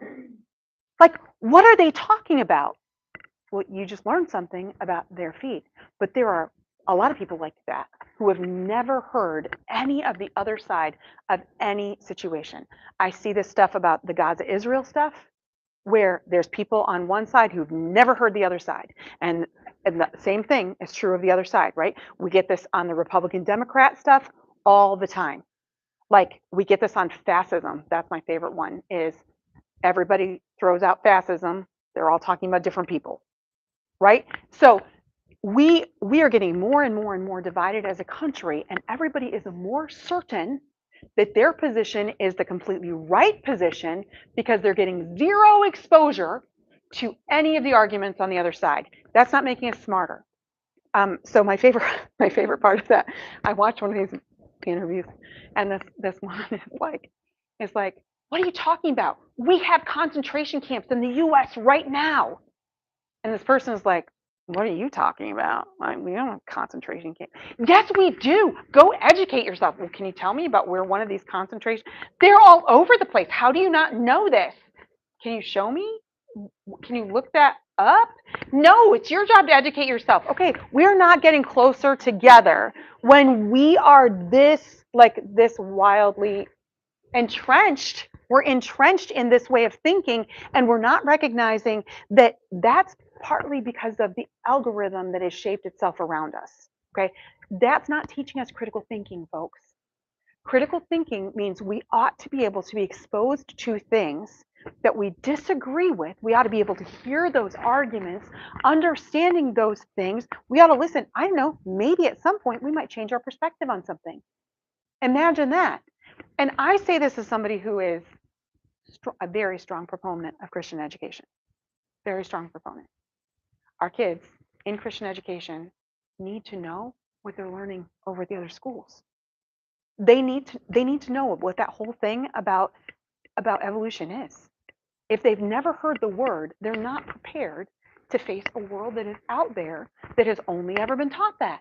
Like, what are they talking about? Well, you just learned something about their feed. But there are a lot of people like that who have never heard any of the other side of any situation. I see this stuff about the Gaza-Israel stuff, where there's people on one side who've never heard the other side. And the same thing is true of the other side, right? We get this on the Republican Democrat stuff all the time. Like we get this on fascism. That's my favorite one, is everybody throws out fascism. They're all talking about different people, right? So we are getting more and more and more divided as a country, and everybody is more certain that their position is the completely right position because they're getting zero exposure to any of the arguments on the other side. That's not making us smarter. So my favorite part of that, I watched one of these interviews, and this one is like, what are you talking about? We have concentration camps in the U.S. right now. And this person is like, what are you talking about? Like, we don't have concentration camps. Yes, we do. Go educate yourself. Well, can you tell me about where one of these concentration? They're all over the place. How do you not know this? Can you show me? Can you look that up? No, it's your job to educate yourself. Okay, we're not getting closer together when we are this wildly entrenched. We're entrenched in this way of thinking, and we're not recognizing that that's partly because of the algorithm that has shaped itself around us. Okay, that's not teaching us critical thinking, folks. Critical thinking means we ought to be able to be exposed to things that we disagree with. We ought to be able to hear those arguments, understanding those things. We ought to listen. I don't know, maybe at some point we might change our perspective on something. Imagine that. And I say this as somebody who is a very strong proponent of Christian education, very strong proponent. Our kids in Christian education need to know what they're learning over at the other schools. They need to know what that whole thing about evolution is. If they've never heard the word, they're not prepared to face a world that is out there that has only ever been taught that.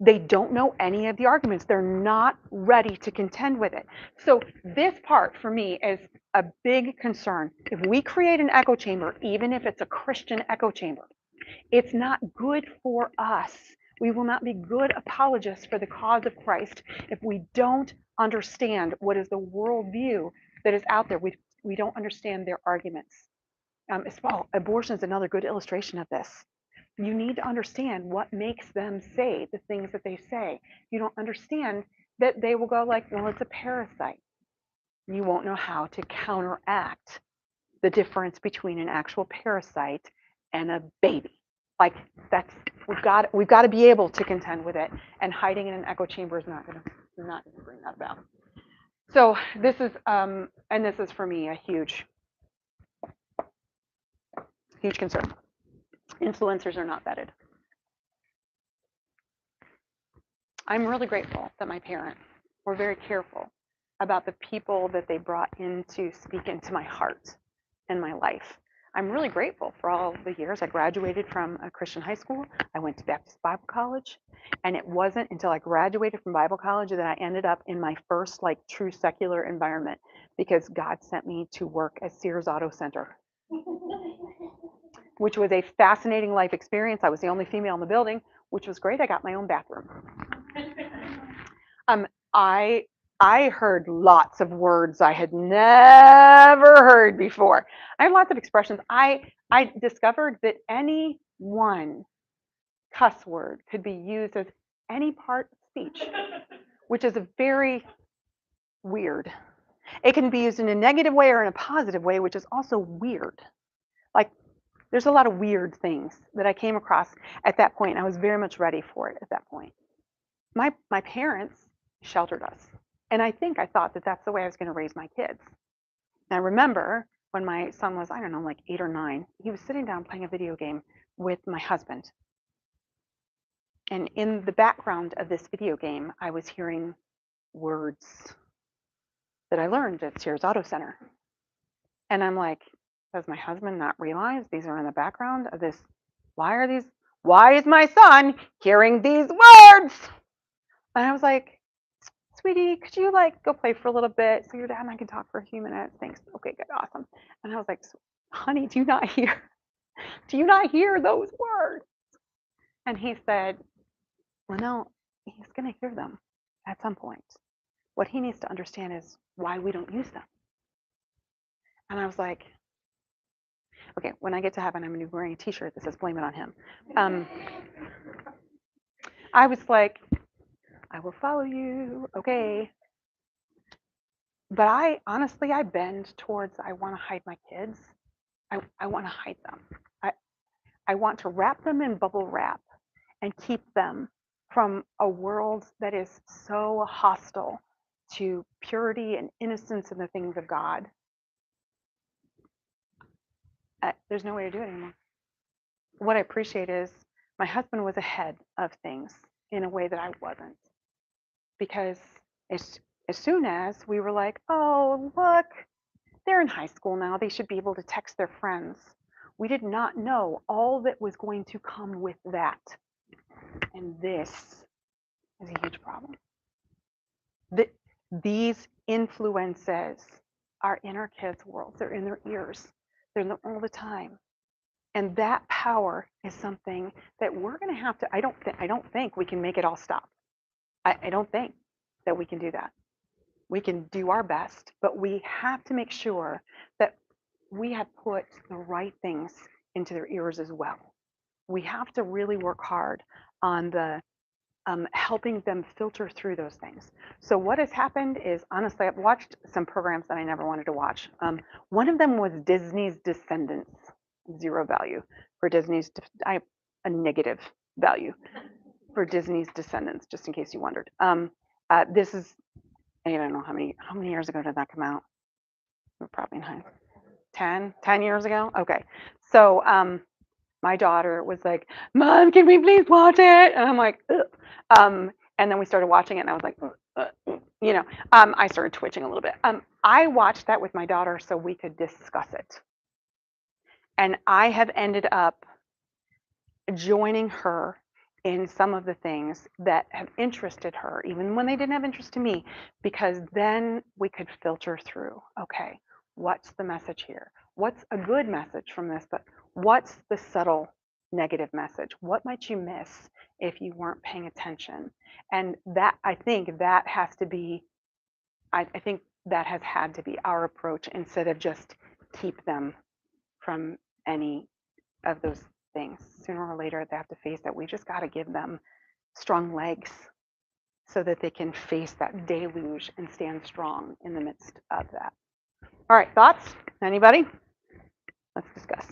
They don't know any of the arguments. They're not ready to contend with it. So this part for me is a big concern. If we create an echo chamber, even if it's a Christian echo chamber, it's not good for us. We will not be good apologists for the cause of Christ if we don't understand what is the worldview that is out there. We don't understand their arguments. Well, abortion is another good illustration of this. You need to understand what makes them say the things that they say. You don't understand that they will go like, well, it's a parasite. You won't know how to counteract the difference between an actual parasite and a baby. Like that's we've got to be able to contend with it, and hiding in an echo chamber is not going to bring that about. So this is and this is for me a huge concern. Influencers are not vetted. I'm really grateful that my parents were very careful about the people that they brought in to speak into my heart and my life. I'm really grateful for all the years. I graduated from a Christian high school. I went to Baptist Bible College. And it wasn't until I graduated from Bible college that I ended up in my first true secular environment, because God sent me to work at Sears Auto Center, which was a fascinating life experience. I was the only female in the building, which was great. I got my own bathroom. I heard lots of words I had never heard before. I had lots of expressions. I discovered that any one cuss word could be used as any part of speech, which is a very weird. It can be used in a negative way or in a positive way, which is also weird. Like there's a lot of weird things that I came across at that point, and I was very much ready for it at that point. My parents sheltered us. And I thought that that's the way I was going to raise my kids. And I remember when my son was, I don't know, like 8 or 9, he was sitting down playing a video game with my husband. And in the background of this video game, I was hearing words that I learned at Sears Auto Center. And I'm like, does my husband not realize these are in the background of this? Why is my son hearing these words? And I was like, sweetie, could you go play for a little bit so your dad and I can talk for a few minutes? Thanks. Okay, good, awesome. And I was like, honey, do you not hear those words? And he said, well, no, he's going to hear them at some point. What he needs to understand is why we don't use them. And I was like, okay, when I get to heaven, I'm going to be wearing a t-shirt that says blame it on him. I was like, I will follow you, okay. But I bend towards, I want to hide my kids. I want to hide them. I want to wrap them in bubble wrap and keep them from a world that is so hostile to purity and innocence and the things of God. There's no way to do it anymore. What I appreciate is my husband was ahead of things in a way that I wasn't. Because as soon as we were like, oh, look, they're in high school now, they should be able to text their friends. We did not know all that was going to come with that. And this is a huge problem. These influences are in our kids' worlds. They're in their ears. They're in them all the time. And that power is something that we're going to have to, I don't think we can make it all stop. I don't think that we can do that. We can do our best, but we have to make sure that we have put the right things into their ears as well. We have to really work hard on the helping them filter through those things. So what has happened is, honestly, I've watched some programs that I never wanted to watch. One of them was Disney's Descendants, zero value for Disney's. I a negative value for Disney's Descendants, just in case you wondered. This is I don't know how many years ago did that come out? Probably 10 years ago. Okay, so my daughter was like, "Mom, can we please watch it?" And I'm like, ugh. And then we started watching it, and I was like, I started twitching a little bit. I watched that with my daughter so we could discuss it, and I have ended up joining her in some of the things that have interested her, even when they didn't have interest to me, because then we could filter through, okay, what's the message here? What's a good message from this? But what's the subtle negative message? What might you miss if you weren't paying attention? And that, I think that has to be, I think that has had to be our approach instead of just keep them from any of those things. Sooner or later, they have to face that. We just got to give them strong legs so that they can face that deluge and stand strong in the midst of that. All right, thoughts? Anybody? Let's discuss.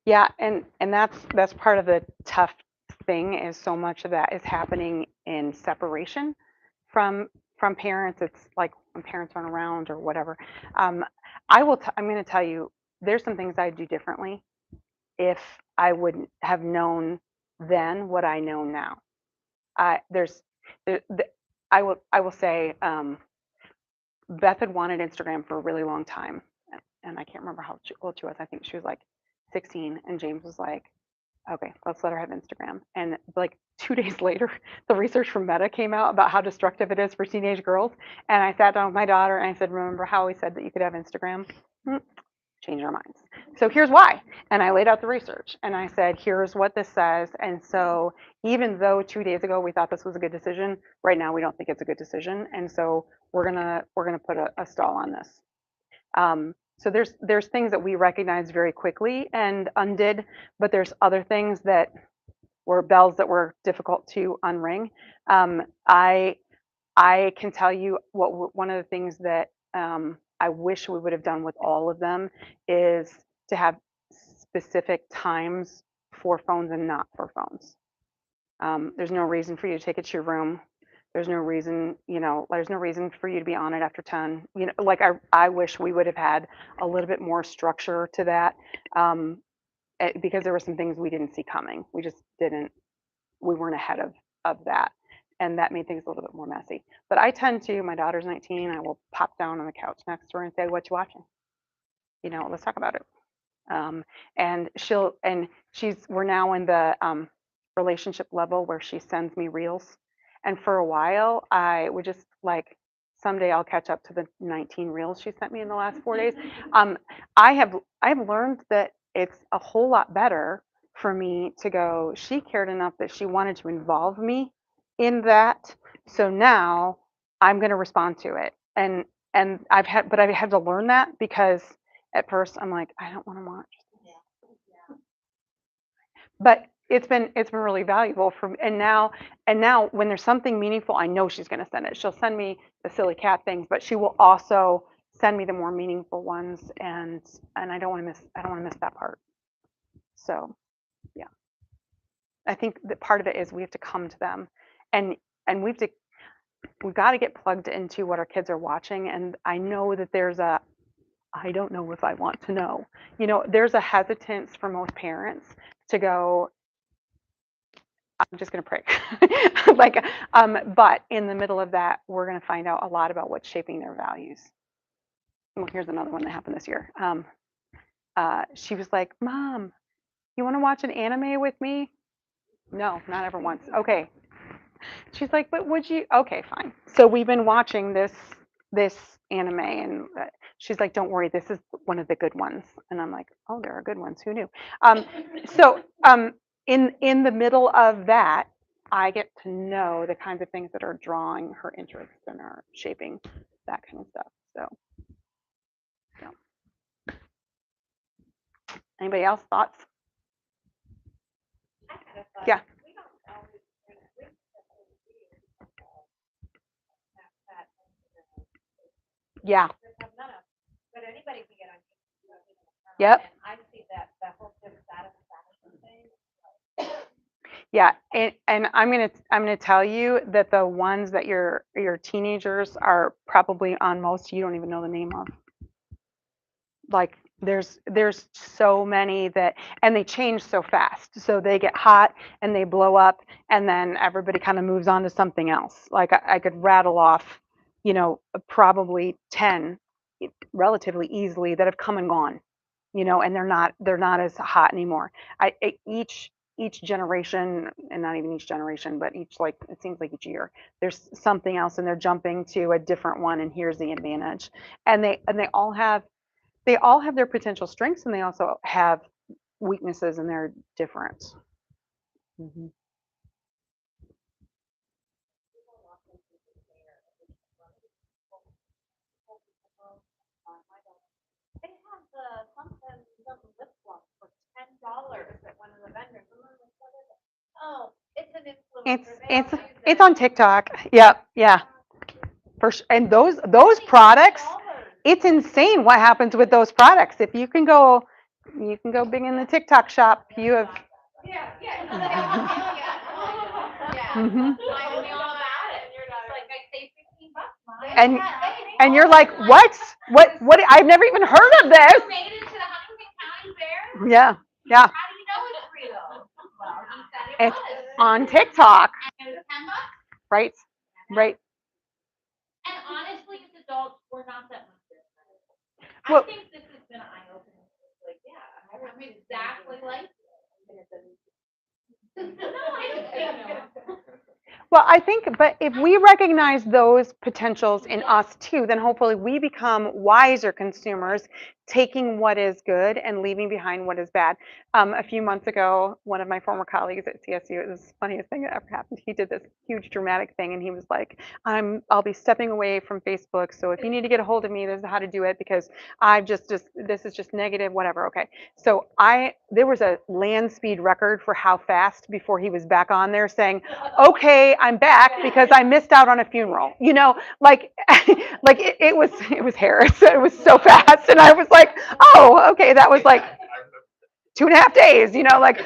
Yeah, and that's part of the tough thing is so much of that is happening in separation from parents. It's like when parents aren't around or whatever. Um, I'm going to tell you, there's some things I'd do differently if I wouldn't have known then what I know now. There's, the, I will say, Beth had wanted Instagram for a really long time, and I can't remember how old she was. I think she was like 16, and James was like, "Okay, let's let her have Instagram." And like 2 days later, the research from Meta came out about how destructive it is for teenage girls. And I sat down with my daughter and I said, "Remember how we said that you could have Instagram?" Change our minds. So here's why. And I laid out the research and I said, here's what this says. And so even though 2 days ago we thought this was a good decision, right now we don't think it's a good decision. And so we're gonna put a stall on this. So there's things that we recognize very quickly and undid, but there's other things that were bells that were difficult to unring. I can tell you one of the things that I wish we would have done with all of them is to have specific times for phones and not for phones. There's no reason for you to take it to your room. There's no reason, there's no reason for you to be on it after 10. Like I wish we would have had a little bit more structure to that because there were some things we didn't see coming. We just didn't, we weren't ahead of that. And that made things a little bit more messy. But I tend to, my daughter's 19, I will pop down on the couch next to her and say, "What you watching? Let's talk about it." And we're now in the relationship level where she sends me reels. And for a while, I would just like, someday I'll catch up to the 19 reels she sent me in the last 4 days. Um, I have learned that it's a whole lot better for me to go, she cared enough that she wanted to involve me in that. So now I'm going to respond to it. And I've had to learn that because at first I'm like, I don't want to watch. But it's been really valuable for me. And now when there's something meaningful, I know she's going to send it. She'll send me the silly cat things, but she will also send me the more meaningful ones. And I don't want to miss that part. So yeah, I think that part of it is we have to come to them, and and we've got to get plugged into what our kids are watching. And I know that there's a, I don't know if I want to know. There's a hesitance for most parents to go, I'm just going to pray. like, but in the middle of that, we're going to find out a lot about what's shaping their values. Well, here's another one that happened this year. she was like, "Mom, you want to watch an anime with me?" No, not ever once. Okay. She's like, "But would you?" Okay, fine. So we've been watching this anime, and she's like, "Don't worry, this is one of the good ones." And I'm like, "Oh, there are good ones. Who knew?" So in the middle of that, I get to know the kinds of things that are drawing her interest and are shaping that kind of stuff. So, yeah. Anybody else thoughts? Yeah. Yeah. Yep. Yeah, and I'm gonna tell you that the ones that your teenagers are probably on most you don't even know the name of. Like there's so many that and they change so fast. So they get hot and they blow up and then everybody kind of moves on to something else. Like I could rattle off, probably 10 relatively easily that have come and gone, and they're not as hot anymore. Each generation, and not even each generation, but each like it seems like each year, there's something else, and they're jumping to a different one, and here's the advantage. And they all have their potential strengths, and they also have weaknesses, and they're different. Hmm. It's on TikTok. Yep, yeah, and those products, it's insane what happens with those products. If you can go big in the TikTok shop. You have. Hmm. And and you're like, what? What? I've never even heard of this. Yeah, yeah. It's on TikTok, right? Right. Well, Well, I think, but if we recognize those potentials in us too, then hopefully we become wiser consumers, taking what is good and leaving behind what is bad. A few months ago, one of my former colleagues at CSU, it was the funniest thing that ever happened. He did this huge dramatic thing, and he was like, I'll be stepping away from Facebook. So if you need to get a hold of me, this is how to do it because I've just this is just negative, whatever. Okay. So there was a land speed record for how fast before he was back on there saying, okay, I'm back because I missed out on a funeral. Like like it was Harris. It was so fast, and I was like, oh, okay, that was like 2.5 days. Like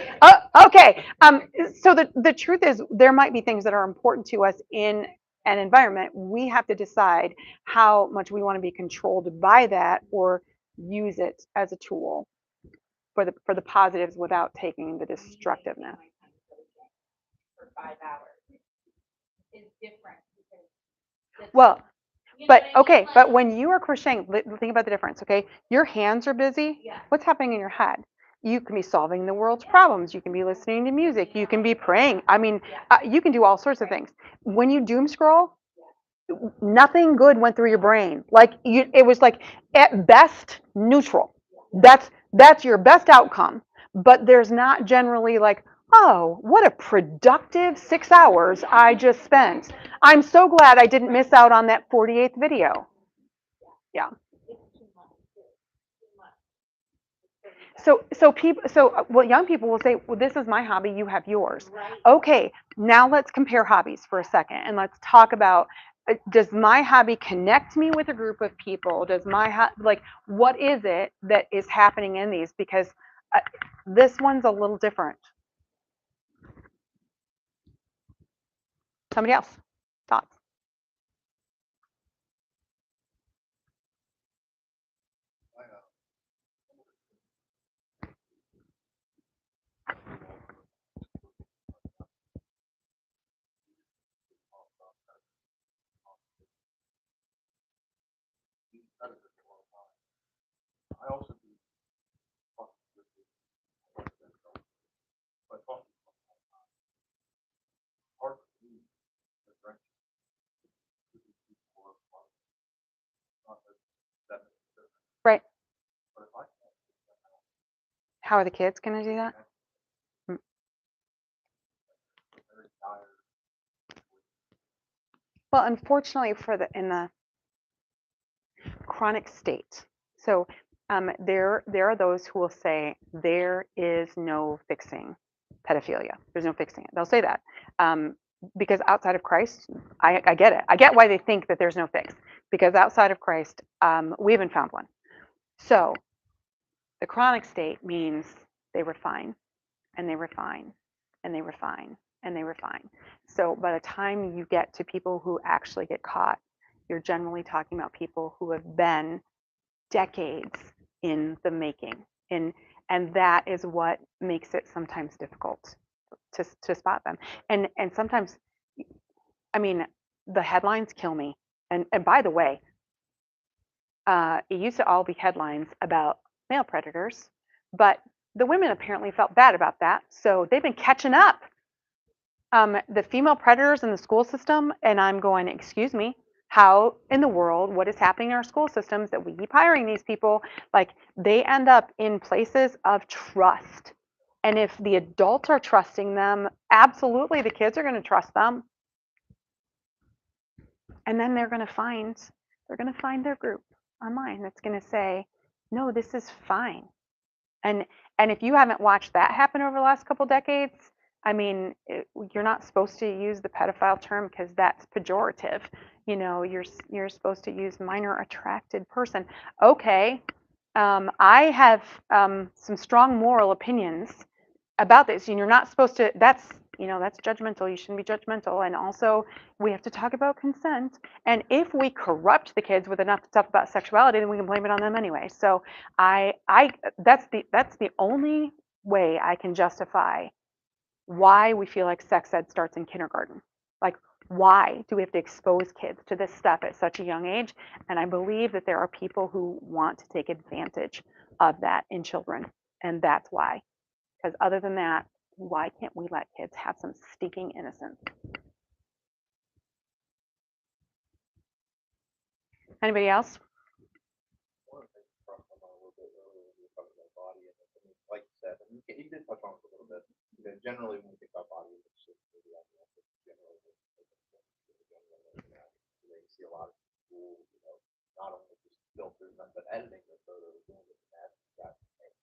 okay. So the truth is, there might be things that are important to us in an environment. We have to decide how much we want to be controlled by that or use it as a tool for the positives without taking the destructiveness. Well, but okay, but when you are crocheting, think about the difference, okay? Your hands are busy. What's happening in your head? You can be solving the world's problems. You can be listening to music. You can be praying. I mean, you can do all sorts of things. When you doom scroll, nothing good went through your brain. Like it was like at best neutral. That's your best outcome. But there's not generally like, oh, what a productive 6 hours I just spent. I'm so glad I didn't miss out on that 48th video. Yeah. So young people will say, well, this is my hobby, you have yours. Okay, now let's compare hobbies for a second and let's talk about, does my hobby connect me with a group of people? Does like, what is it that is happening in these? Because uh, this one's a little different. Somebody else, thoughts? How are the kids going to do that? Mm. Well, unfortunately, in the chronic state. So there are those who will say there is no fixing pedophilia. There's no fixing it. They'll say that because outside of Christ, I get it. I get why they think that there's no fix because outside of Christ, we haven't found one. So the chronic state means they refine and they refine and they refine and they refine. So by the time you get to people who actually get caught, you're generally talking about people who have been decades in the making. And that is what makes it sometimes difficult to spot them. And sometimes, I mean, the headlines kill me. And by the way, it used to all be headlines about male predators, but the women apparently felt bad about that. So they've been catching up. The female predators in the school system, and I'm going, excuse me, how in the world, what is happening in our school systems that we keep hiring these people? Like they end up in places of trust. And if the adults are trusting them, absolutely the kids are going to trust them. And then they're going to find their group online that's going to say, no, this is fine. And and if you haven't watched that happen over the last couple decades, I mean, you're not supposed to use the pedophile term because that's pejorative. You know, you're supposed to use minor attracted person. Okay, I have some strong moral opinions about this. And you're not supposed to. That's judgmental. You shouldn't be judgmental. And also, we have to talk about consent. And if we corrupt the kids with enough stuff about sexuality, then we can blame it on them anyway. So I that's the only way I can justify why we feel like sex ed starts in kindergarten. Like, why do we have to expose kids to this stuff at such a young age? And I believe that there are people who want to take advantage of that in children, and that's why. Because other than that, why can't we let kids have some stinking innocence? Anybody else? One of the things you touched on a little bit earlier when you were talking about body image, I mean, like you said, and you did touch on it a little bit. You know, generally when we think about body image, it's maybe on the generally you see a lot of people, you know, not only just filters but editing their photos, doing it and that, got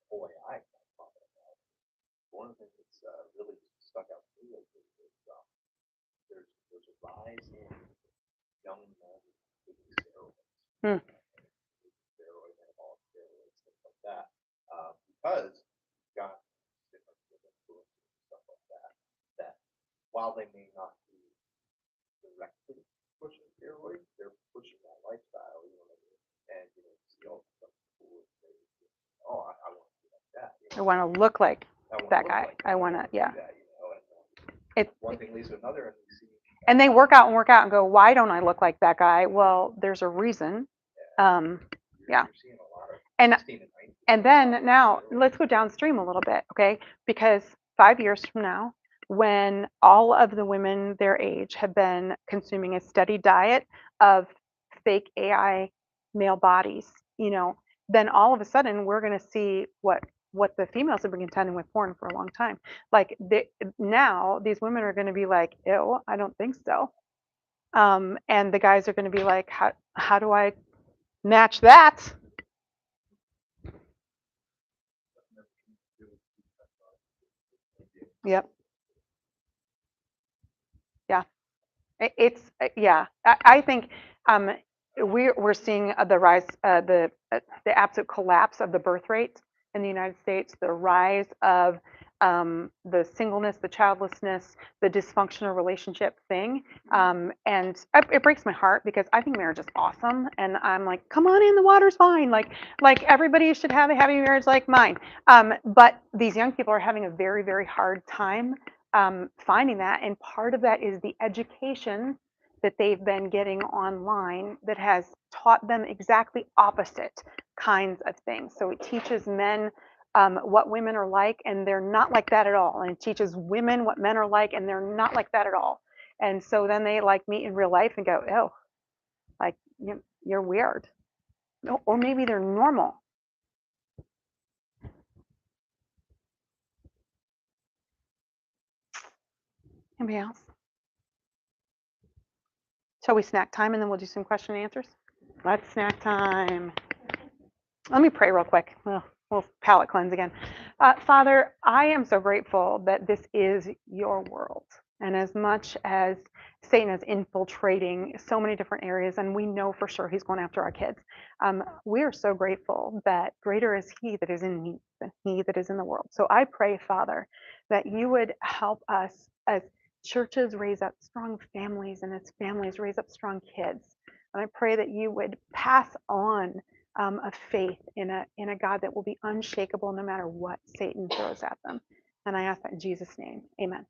whole AI kind of popping out. One of the things that's really stuck out to me lately is there's a rise in young men taking steroids. Hmm. Steroid, anabolic steroids, things like that, because you've got different influences and stuff like that. That while they may not be directly pushing steroids, they're pushing that lifestyle. You know what I mean? And you know, see all the stuff cool. Oh, I want to be like that. You know? I want to look like that guy. Like I want to, yeah. that, you know? And, It's one thing leads to another, and you see. And they work out and go, why don't I look like that guy? Well, there's a reason. Yeah. You're seeing a lot of And 16 and 19. and then now let's go downstream a little bit, okay? Because 5 years from now, when all of the women their age have been consuming a steady diet of fake AI male bodies, then all of a sudden we're going to see what the females have been contending with porn for a long time. Like now these women are going to be like, ew, I don't think so. And the guys are going to be like, how do I match that? Yep. Yeah. Yeah. I think we're seeing the rise, the absolute collapse of the birth rate in the United States, the rise of the singleness, the childlessness, the dysfunctional relationship thing, and it breaks my heart because I think marriage is awesome, and I'm like, come on in, the water's fine, like everybody should have a happy marriage like mine. But these young people are having a very, very hard time finding that. And part of that is the education that they've been getting online that has taught them exactly opposite kinds of things. So it teaches men what women are like, and they're not like that at all. And it teaches women what men are like, and they're not like that at all. And so then they like meet in real life and go, oh, like you're weird. Or maybe they're normal. Anybody else? Shall we snack time and then we'll do some question and answers? Let's snack time. Let me pray real quick. We'll palate cleanse again. Father, I am so grateful that this is your world. And as much as Satan is infiltrating so many different areas, and we know for sure he's going after our kids, we are so grateful that greater is he that is in me than he that is in the world. So I pray, Father, that you would help us as churches raise up strong families and as families raise up strong kids. And I pray that you would pass on of faith in a God that will be unshakable no matter what Satan throws at them. And I ask that in Jesus' name. Amen.